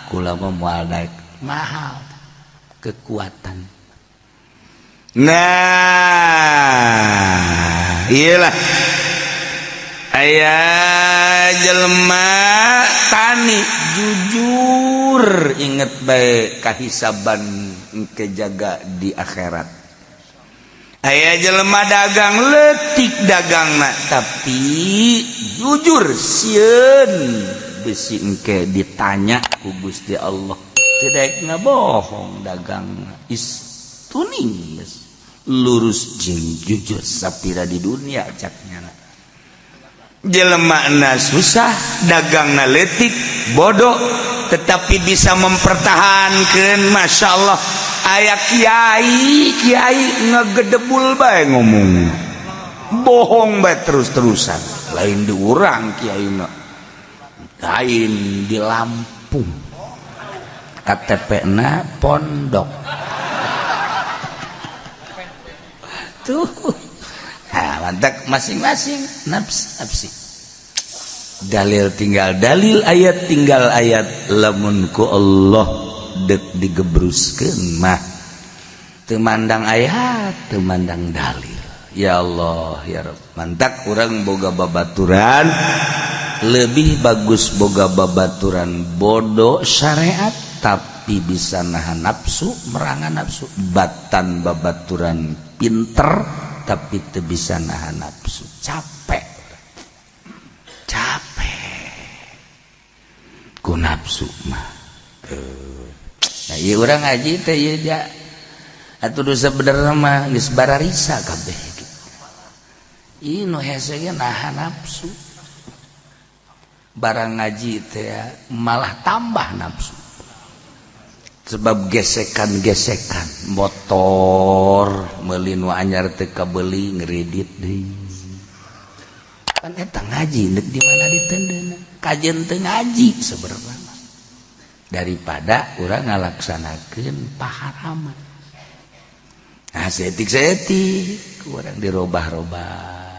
kula mah moal daek mahal kekuatan. Nah, iyalah aya jelema tani jujur inget bae kahisaban engke jaga di akhirat. Aya jelema dagang leutik dagangna tapi jujur sieun besi engke ditanya ku Gusti Allah teu daek ngabohong dagangna is tuning lurus jeung jujur sapira di dunia caknya. Jelema susah dagangna leutik bodoh tetapi bisa mempertahankan. Masya Allah. Aya kiai ngegedebul bae ngomong bohong bae terus-terusan lain di urang kiai na lain di Lampung KTP na pondok tuh. Nah, mantap masing-masing nafsi. Dalil tinggal dalil, ayat tinggal ayat. Lamun ku Allah dek digebruskeun mah teu mandang ayat, teu mandang dalil. Ya Allah, ya Rabb. Mantap urang boga babaturan lebih bagus boga babaturan bodoh syariat tapi bisa nahan nafsu, merangan nafsu. Batan babaturan pinter tapi teu bisa nahan nafsu. Capek ku nafsu mah. Nah ieu urang ngaji teh ieu ja atuh sebenarnya mah geus bararisa kabeh gitu. Ieu nu hese ge nahan nafsu. Barang ngaji teh malah tambah nafsu. Sebab gesekan-gesekan motor meuli nu anyar teu kabeuli ngredit deui. Kan eta ngaji neuk di mana ditendeuna. Kajen teu ngaji sebenarnya. Daripada urang ngalaksanakeun paharaman. Nah, setik-setik urang dirobah-robah.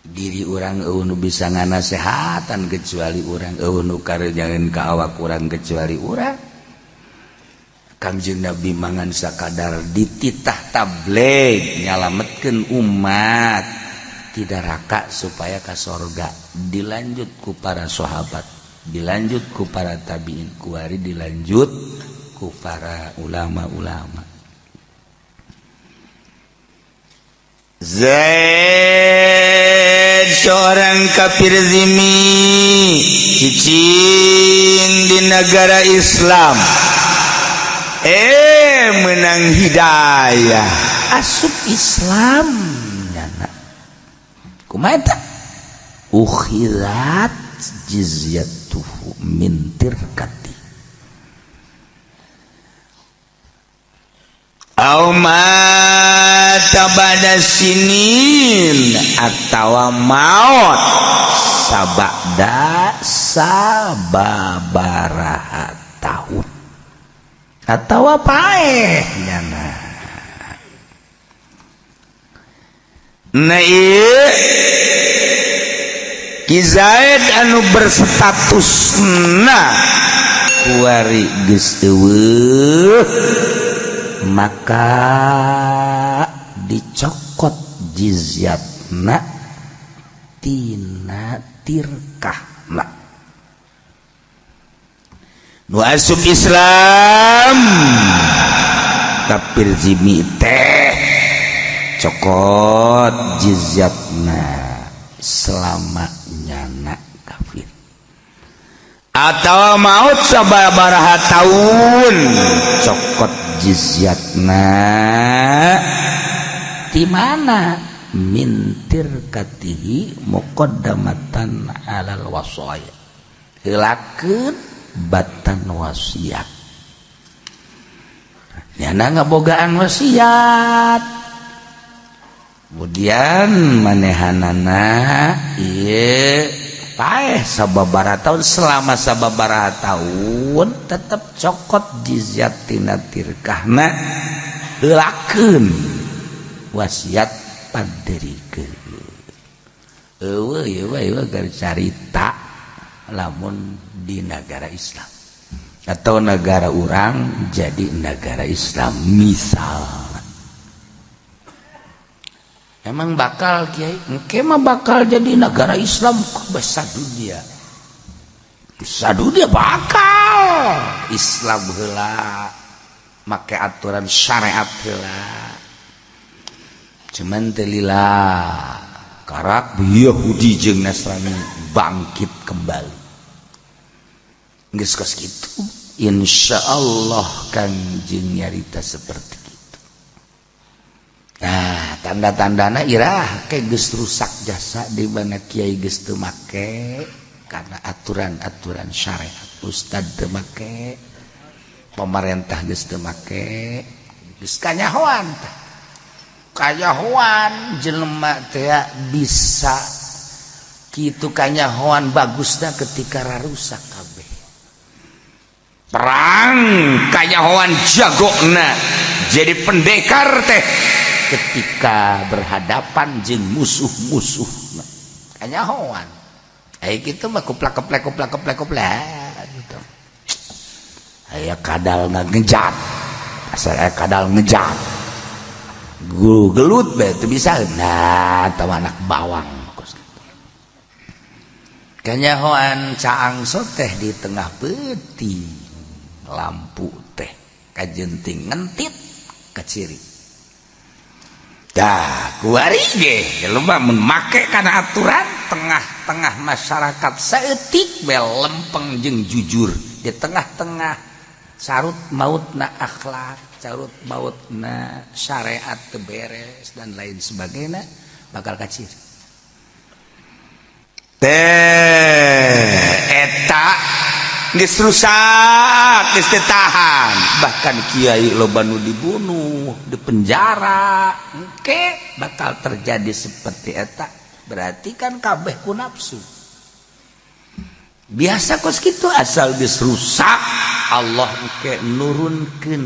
Diri urang eueuh nu bisa nganasehatan kecuali urang, eueuh nu karejangeun ka awak urang kecuali urang. Kangjeng Nabi mangan sakadar dititah tabligh nyalametkeun umat tidak raka supaya ka sorga. Dilanjut ku para sahabat, dilanjut ku para tabiin, kuari dilanjut ku para ulama-ulama. Zaid seorang kafir zimmi cicing di negara Islam menang hidayah asup Islam nyana kumaha ukhirat jizyatuhu min tirkati au mata ba'da sinin atawa maut sabada sababaraha tahun atawa paeh nyana. Nah ieu Ki Zaid anu berstatusna kuari geus eueuh maka dicokot jizyatna tina tirkahna nu asup Islam kafir zimmi teh cokot jizyatna selama nyana kafir atau maut sababaraha tahun cokot jizyatna di mana mintir katihi muqaddamatan alal wasaya heulakeun batan wasiat nyana ngabogaan wasiat kemudian manehanana ieu paeh sababaraha tahun selama sababaraha tahun tetep cokot jizyat tina tirkahna heulakeun wasiat paderikeun eueuh keur carita lamun di negara Islam atau negara urang jadi negara Islam misal emang bakal kiai engke mah bakal jadi negara Islam besar dunia bakal Islam heula make aturan syariat heula cuman teu lila karak Yahudi jeung Nasrani bangkit kembali geus kos kitu insyaallah kanjing nyarita seperti itu. Nah tanda-tandana irah ke geus rusak jasa di mana kiai geus teu make karena aturan-aturan syariat ustad teu make pemerintah geus teu make geus kanyahoan jelema teh bisa kitu kanyahoan bagusna ketika rarusak kabeh perang kanyahoan jagona jadi pendekar teh ketika berhadapan jeung musuh-musuh kanyahoan aya kitu mah kuplak-keplek gitu aya kadal ngejat asal aya kadal ngejat gelut bae teu bisa nah tahu anak bawang kanyahoan caang teh di tengah peuting lampu teh kajenting ngentit kaciri dah kuari ge loba mun make kana aturan tengah-tengah masyarakat saeutik bae lempeng jeung jujur di tengah-tengah carut mautna akhlak carut mautna syariat teu beres dan lain sebagainya bakal kaciri eta geus rusak geus teu tahan bahkan kiai loba nu dibunuh di penjara engke bakal terjadi seperti eta berarti kan kabeh ku nafsu biasa kos kitu asal geus rusak Allah engke nurunkeun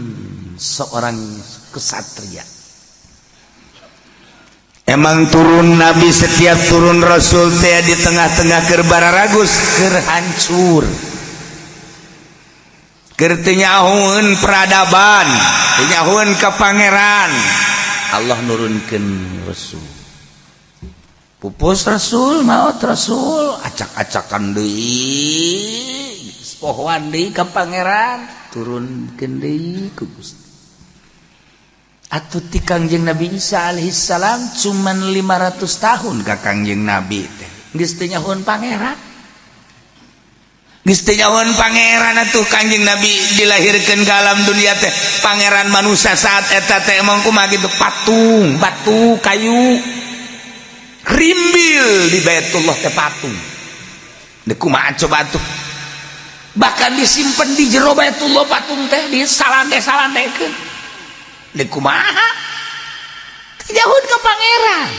seorang kesatria emang turun nabi setiap turun rasul teh di tengah-tengah keur bararagus keur hancur keur teu nyahoeun peradaban teu nyahoeun ka pangeran Allah nurunkeun rasul pupus rasul maot rasul acak-acakan deui pohoan deui ka pangeran turunkeun deui ku Gusti atuh ti Kangjeng Nabi Isa alaihi salam cuman 500 tahun ka Kangjeng Nabi teh geus teu nyahoeun pangeran geus teu nyahoeun pangeran atuh Kangjeng Nabi dilahirkeun ka alam dunia teh pangeran manusia saat eta teh emang kumaha kitu patung batu kayu rimbil di Baitullah teh patung deuk kumaha coba atuh bahkan disimpen di jero Baitullah patung teh di salande-salandekeun deuk kumaha jauh ke pangeran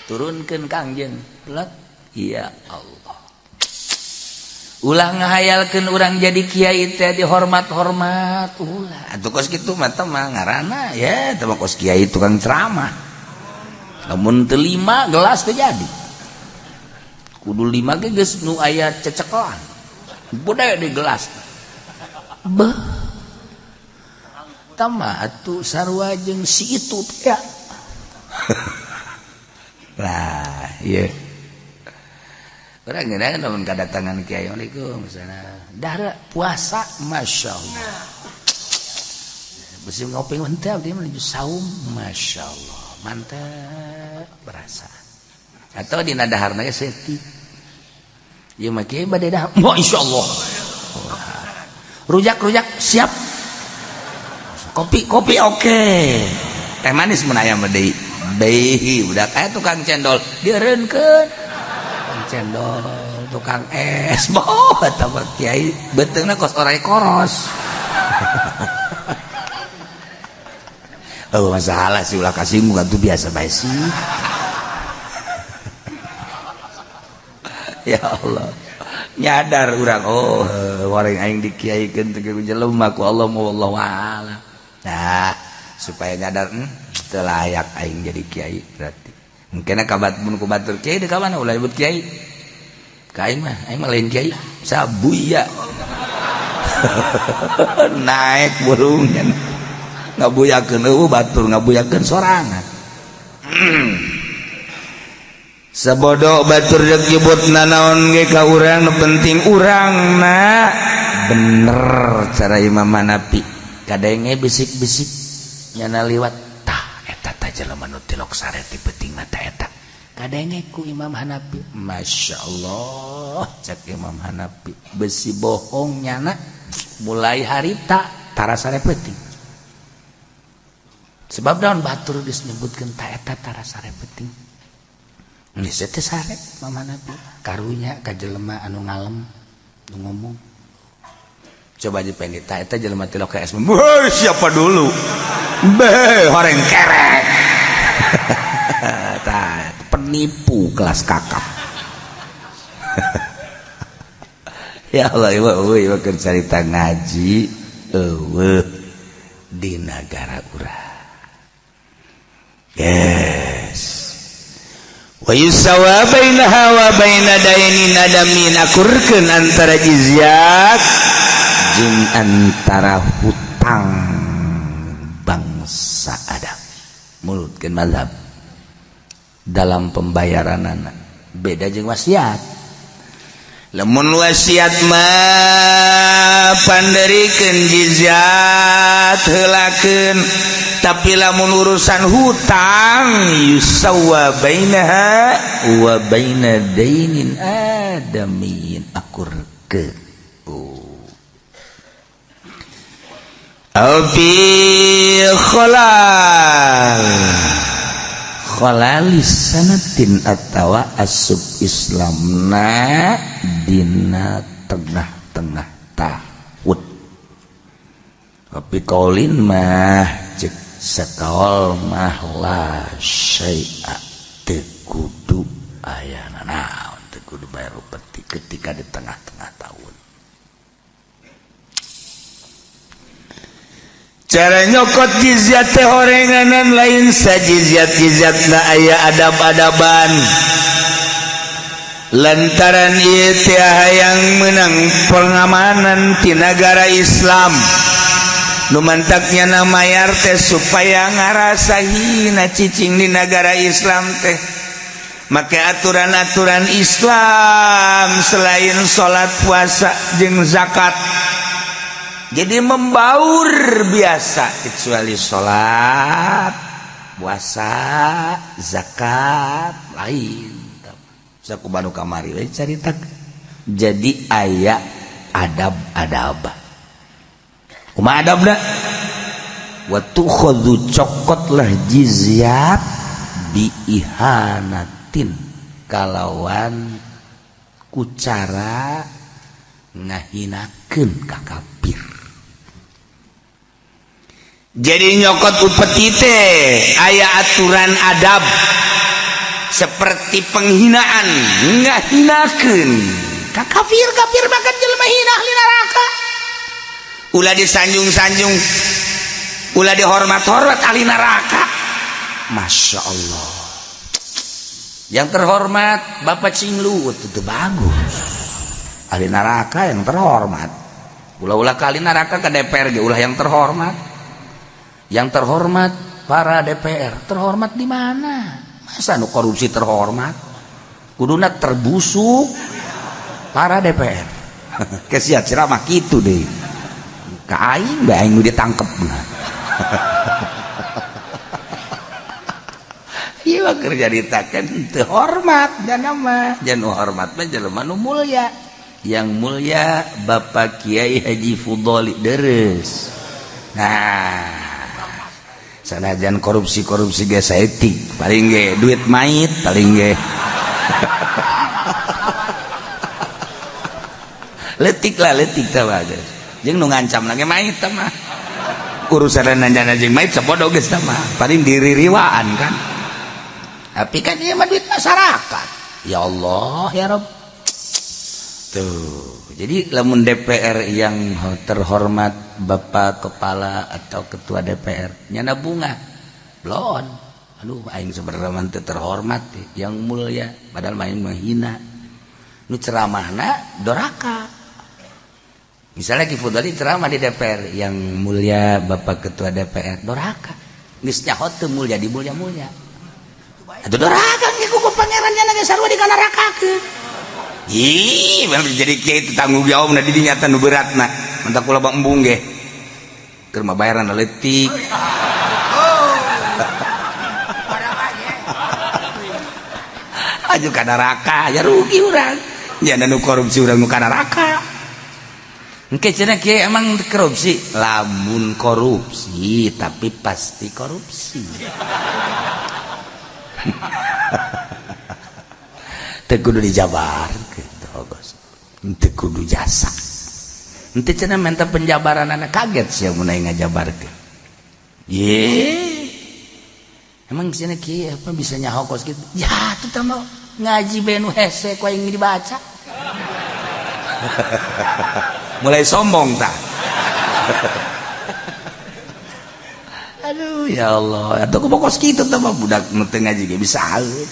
turunkeun Kangjeng lek ya Allah ulah ngahayalkeun urang jadi kiai teh dihormat-hormat ulah atuh kos kitu mah teh ngaranna ya teh kos kiai tukang ceramah lamun teu 5 gelas teh jadi kudu 5 ge geus nu aya cecekelan budaya di gelas beuh tama atuh sarua jeung si itu ya Lah iya orang kadang namun kedatangan kiai Assalamualaikum misalnya dara puasa Masya Allah besi ngopi mantap dia menuju saum Masya Allah mantap berasa atau di nadaharna seti ya makai badai dah Masya Allah rujak siap kopi oke. Teh manis mun aya mah deui udah kayak tukang cendol dieureunkeun tukang cendol tukang es boh eta mah kiai beteungna kos orai koros. Oh masalah sih ulah kasih muka tuh biasa bae sih. Ya Allah nyadar urang oh wareng aing dikiaikeun teh ku jelema ku Allah mu wallahu a'lam. Nah supaya nyadar teu layak aing jadi kiai berarti mungkin kabat mun ku batur kiai di ka mana ulah nyebut kiai ka aing mah lain kiai sabuya naik burungnya ngabuyakeun eueuh batur ngabuyakeun sorangan sabodo batur rek nyebutna naon ge ka urang nu penting urangna bener cara Imam Hanafi kadenge bisik-bisik nyana liwat tah eta tah jelema nu tilok sare ti penting mata eta kadenge ku Imam Hanafi Masya Allah cek Imam Hanafi besi bohong nyana mulai harita tara sare penting sebab daun batur geus nyebutkeun tah eta tara sare penting geus teh sare Imam Hanafi karunya ka jelema anu ngalem nu ngomong coba dipendit tah eta jelema tilok ka es siapa dulu beh horeng kerek tah penipu kelas kakap. Ya Allah ieu keur carita ngaji eueuh di negara urang yes wa yusawa bainaha wa baina daini nadamin akurkeun antara jizyat jeung antara hutang bangsa Adam mulutkeun mazhab dalam pembayaranana beda jeung wasiat lamun wasiat mah panderikeun jizyat heulakeun tapi lamun urusan hutang yusawa bainaha wa baina dainin adamin akurkeun Abi khalalis sanatin atawa asub Islamna dina tengah-tengah tahun tapi kaulin mah cek sakaol mah la syai'a teu kudu ayana naon teu kudu bayar upeti ketika di tengah-tengah tahun. Cara nyokot jizyat teh horenganan lain sajizyat-jizyatna aya adab-adaban lantaran ieu teh hayang meunang pengamanan ti nagara Islam nu mantaknya na mayar teh supaya ngarasahina cicing di negara Islam teh make aturan-aturan Islam selain salat puasa jeung zakat jadi membaur biasa kecuali sholat, puasa, zakat lain. Saku banu kamari lain carita. Jadi aya adab-adab. Kumaha adabna? Wa tukhadhu cokotlah jizyat bi ihanatin kalawan kucara ngahinakeun ka kafir. Jadi nyokot upeti teh aya aturan adab seperti penghinaan ngahinakeun ka kafir makan jelema hina ahli neraka ulah disanjung-sanjung ulah dihormat-hormat ahli neraka. Masya Allah yang terhormat Bapak Cinglu itu bagus ahli neraka yang terhormat ulah-ulah kali neraka ke DPR ulah yang terhormat para DPR terhormat di mana? Masa nu korupsi terhormat? Kuduna terbusuk para DPR. Kesiat ceramah gitu deh. Ka aing bae aing ditangkep. Ieu kerja ditaken teu hormat dan nama. Jangan hormat mah jelema nu mulya. Yang mulia Bapak Kiai Haji Fudoli Deres. Nah, sanajan korupsi ge saeutik, paling ge duit mait paling ge. Letik tah bae. Jeung nu ngancam lagi mait tah mah. Urusan nanjana jeung mait sabodo geus tah mah, paling diririwaan kan. Tapi kan ieu mah duit masyarakat. Ya Allah, ya Rabb. Tuh, jadi lamun DPR yang terhormat Bapak Kepala atau Ketua DPR nyana bunga blon, aduh aing sebenarnya teu terhormat yang mulia padahal main menghina nu ceramahna doraka. Misalnya Ki Fudali ceramah di DPR, yang mulia Bapak Ketua DPR doraka geus nyaho teu mulia di mulia-mulia atuh doraka ge ku pangeran nyana ge sarua dikanarakakeun. Ih, bener jadi kiai tanggung jawab na di dinyata nu beratna. Mentak kula bang embung ge. Keur mah bayaran leutik. Aju ka neraka, ya rugi urang. Nya nu korupsi urang nu ka neraka. Engke cenah kiai emang korupsi, lamun korupsi tapi pasti korupsi. Teu kudu dijabar gitu, teu kudu jasa. Henteu cenah minta penjabaran anak kaget sia mun aing ngajabarkeun. Emang cenah kieu apa bisa nyahokos gitu? Ya atuh tah mah ngaji bae nu hese ku aing dibaca. Mulai sombong tah. Aduh ya Allah, atuh pokos kitu tah mah budak nu teu ngaji ge bisa haeut.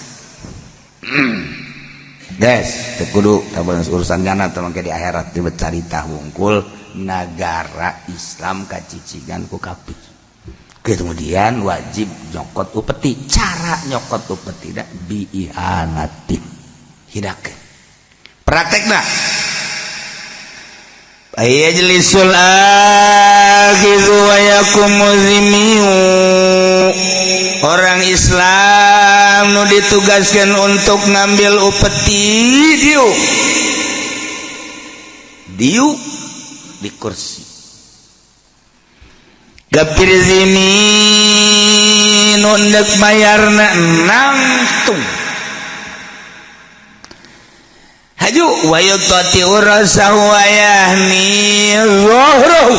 Des, teu kudu tabana urusan jana teh mangke di akhirat teh carita wungkul nagara Islam kacicigan ku kafir. Kemudian wajib nyokot upeti. Cara nyokot upeti da biihanati. Hidakeun. Praktekna. Ayajlisul akhizu wa yakumuzimiu. Orang Islam nu ditugaskan untuk ngambil upeti diu di kursi gapir zimi nu ndek mayarna nangtung haju wa yutati urasahu wa yahni zuhruhu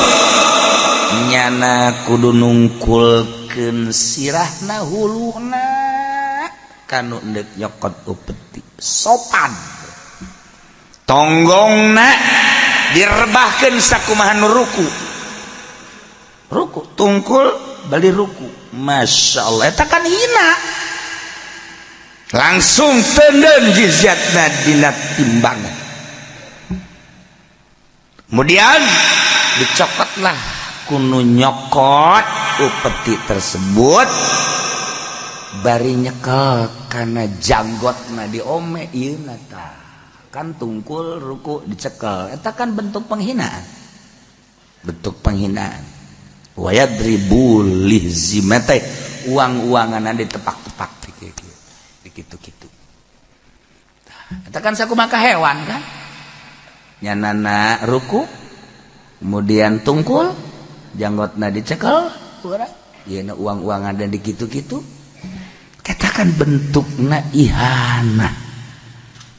nyana kudu nungkulkeun sirahna huluhna kanu ndek nyokot upeti sopan tonggongna direbahkeun sakumaha nu ruku tungkul bali ruku masyaallah eta kan hina langsung teuneun jizyatna dina timbangan kemudian dicokotlah kunu nyokot upeti tersebut bari nyekel karena janggotna diome ieu tah kan tungkul ruku dicekel eta kan bentuk penghinaan wa yadribul lihzimati uang-uanganna ditepak-tepak kitu-kitu eta kan sakumaha hewan kan nyanana ruku kemudian tungkul janggotna dicekel yeuna uang-uang ada di kitu-kitu katakan bentukna ihana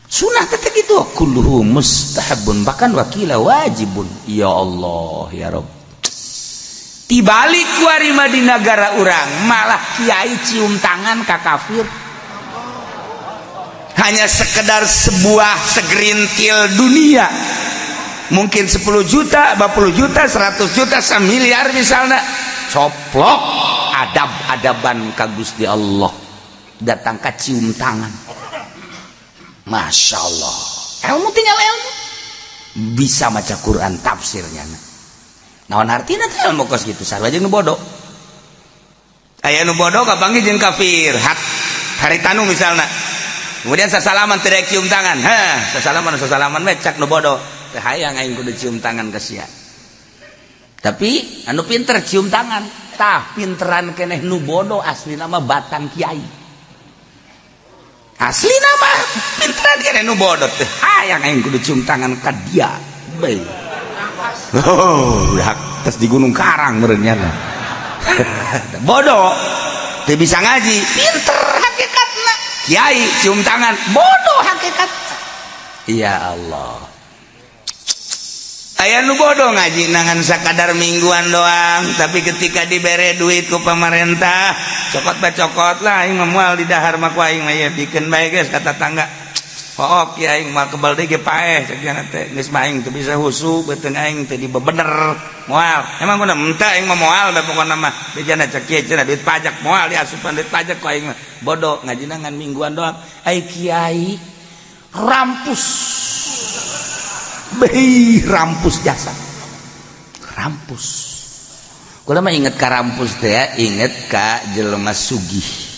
sunah teh kitu kulluhu mustahabun bahkan wakila wajibun ya Allah ya Rabb tibalik warima di negara urang malah kiai cium tangan ka kafir hanya sekedar sebuah segerintil dunia mungkin 10 juta, 50 juta, 100 juta, 1 miliar misalnya coplok adab-adaban ka Gusti Allah datang ka cium tangan Masya Allah ilmu tinggal ilmu bisa maca Quran tafsirnya naon artina teh ilmu kos gitu sarua jeung nu bodoh aya nu bodoh kapanggih jeung kafir haritanu misalna kemudian sasalaman teu daek cium tangan sasalaman we cak nu bodoh teu hayang aing kudu cium tangan ka sia tapi anu pinter cium tangan tah pinteran keneh nu bodoh aslina mah batang kiai aslina mah pinteran keneh nu bodoh teh hayang aing kudu cium tangan ka dia bae udah tes di Gunung Karang meureun nya bodoh teu bisa ngaji pinter hakikatna kiai cium tangan bodoh hakikatna ya Allah aya nu bodoh ngaji nangan sakadar mingguan doang tapi ketika dibere duit ku pamarentah cokot lah aing moal di dahar mah ku aing mah ya bikeun bae geus ka tetangga pook ya aing mah kebal deui ge paeh cek cenah teh geus mah aing teu bisa husu beuteung aing teu dibebener moal emang kunaon henteu aing mah moal da pokona mah bejana cek kieu cenah duit pajak moal diasupan duit pajak ku aing mah bodoh ngaji nangan mingguan doang ai kiai rampus rampus jasa rampus kula mah inget ka rampus teh ya inget ka jelema sugih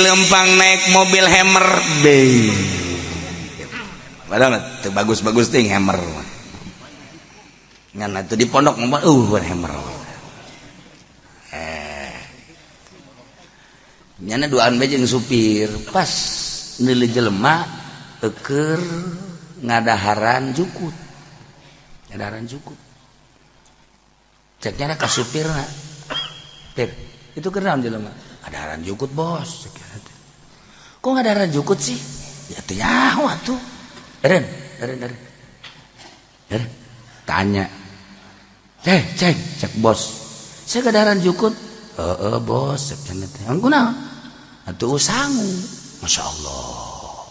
lempang naik mobil Hammer be padahal teu bagus-bagus ting Hammer ngan atuh di pondok mah Hammer nyana duaan bae jeung supir pas nilai jelema eker ngadaharan jukut ceknya ka supirna Pep itu kenaon jelema ngadaharan jukut bos kok ngadaharan jukut sih ya teh nyaho atuh eren tanya cek bos saya ngadaharan jukut bos cek cenah teh kunaon atuh sangu Masya Allah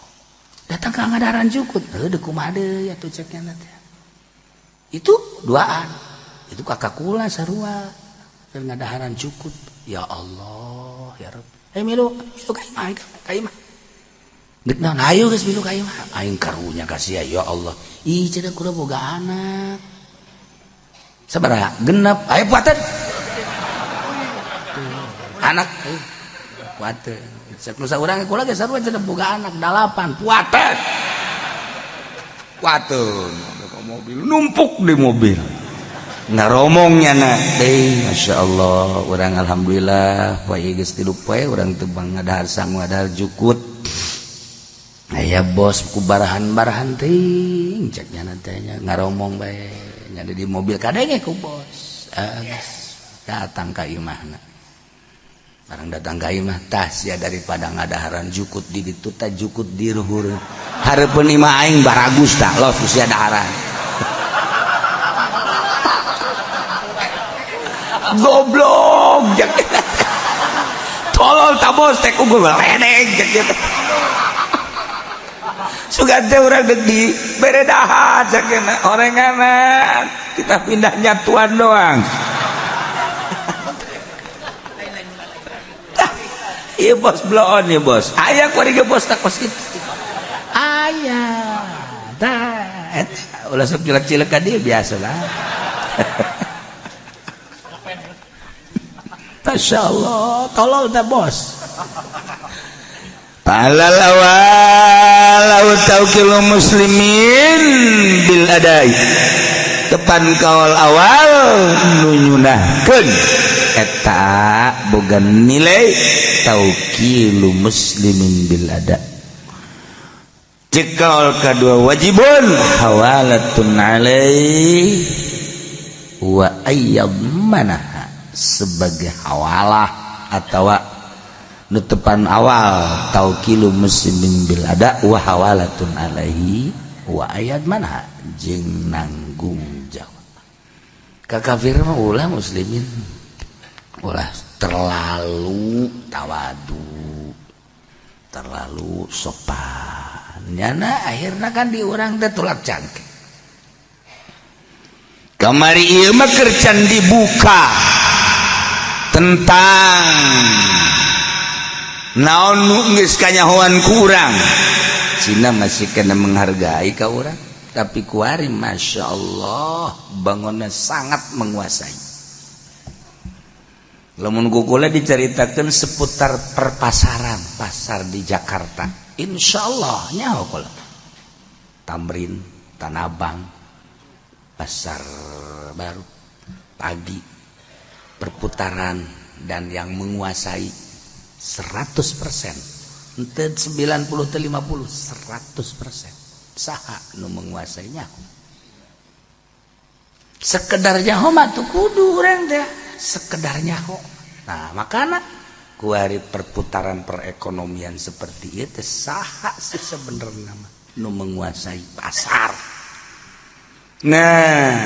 datang ke ngadaharan jukut kumaha deui atuh ceknya teh itu duaan itu kakak kula sarua keur ngadaharan jukut ya Allah ya Rabb milu ka imah deuk naon hayu geus milu ka imah aing karunya kasih ya Allah ih cenah kula boga anak sabaraha genep aya puateun anak puateun cek nu saurang kula ge sarua cenah boga anak 8 puateun mobil numpuk di mobil ngaromongnya na Masya Allah orang alhamdulillah poe geus 3 poe urang teu ngadahar sangu ngadahar jukut aya bos ku barahan-barahan teuing cek nya teh ngaromong bae nya di mobil kadenge ku bos datang ka imahna barang datang ka imah tah sia daripada ngadaharan jukut di ditu teh jukut di ruhur hareupeun imah aing baragus tah los sia daharan goblok jak tolol ta bos teh ku ledeg jak sugan teh urang deuk di bere dahar jak orenganan kita pindah nyatuan doang iya bos bloon ya bos aya kuariga bos tak kos itu aya tah ulah sok cilek-cilek ka dieu biasa lah Masya Allah tolol dah bos palal awal tauqilu muslimin bil adai tepan kaul awal nunyunahkeun eta boga nilai tauqilu muslimin bil ada cekal kedua wajibun hawalatun alaih wa ayyamana sebagai hawalah atau nutupan awal tauqilu muslimin bil ada wa hawalatun alaihi wa ayat mana jeung nanggung jawab ka kafir mah ulah muslimin ulah terlalu tawadu terlalu sopan nyana akhirna kan di urang teh tulak cangkeh kamari ieu mah keur can dibuka tentang naon nu geus kanyahoan ku urang cina masih kena menghargai ka urang tapi kuari Masya Allah bangunnya sangat menguasai. Lamun gugula diceritakan seputar perpasaran pasar di Jakarta, insya Allah nyaho kula Tamrin, Tanah Abang, Pasar Baru, Pagi, perputaran, dan yang menguasai 100%, ente 90 atau 50, 100%. Saha nu menguasainya. Sekedarnya ho mah tuh kudu urang teh, sekedarnya ho. Nah, makana kuari perputaran perekonomian seperti itu saha sih sebenarnya mah nu menguasai pasar. Nah,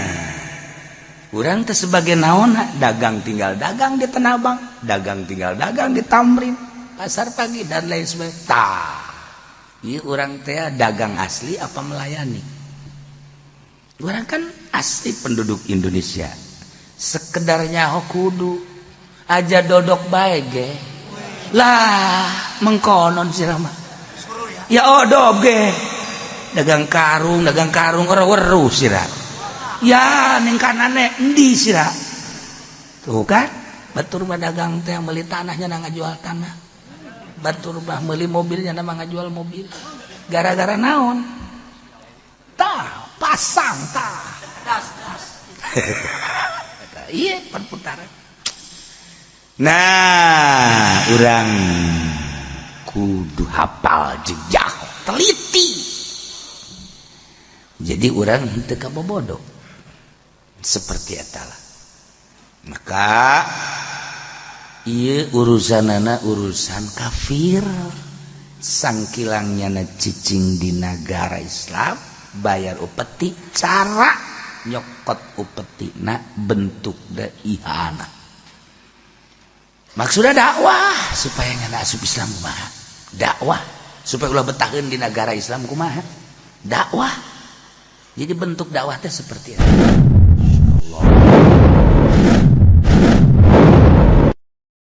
urang teh sebagai naonna dagang tinggal dagang di Tanah Abang, dagang tinggal dagang di Tamrin, Pasar Pagi dan lain sebagainya. Tah, ieu urang teh dagang asli apa melayani? Urang kan asli penduduk Indonesia. Sekedarnya ho kudu aja dodok bae ge. Lah, mengkonon sirah mah. Ya odog ge. Dagang karung ora weruh sirah. Ya ning kanane endi sirah. Tuh kan, batur mah dagang teh meuli tanahnya na ngajual tanah. Batur mah meuli mobilnya na ngajual mobil. Gara-gara naon? Tah, pasang tah. Das. Iya perputaran. Nah, urang kudu hafal jejak, teliti. Jadi urang henteu kabobodo. Seperti eta lah. Maka ieu urusanana urusan kafir. Sangkilangnya cicing di negara Islam, bayar upeti, cara nyokot upeti na bentuk da ihana. Maksudnya dakwah supaya ngana asup Islam kumaha? Dakwah supaya ulah betaheun di negara Islam kumaha? Dakwah. Jadi bentuk dakwah teh seperti itu.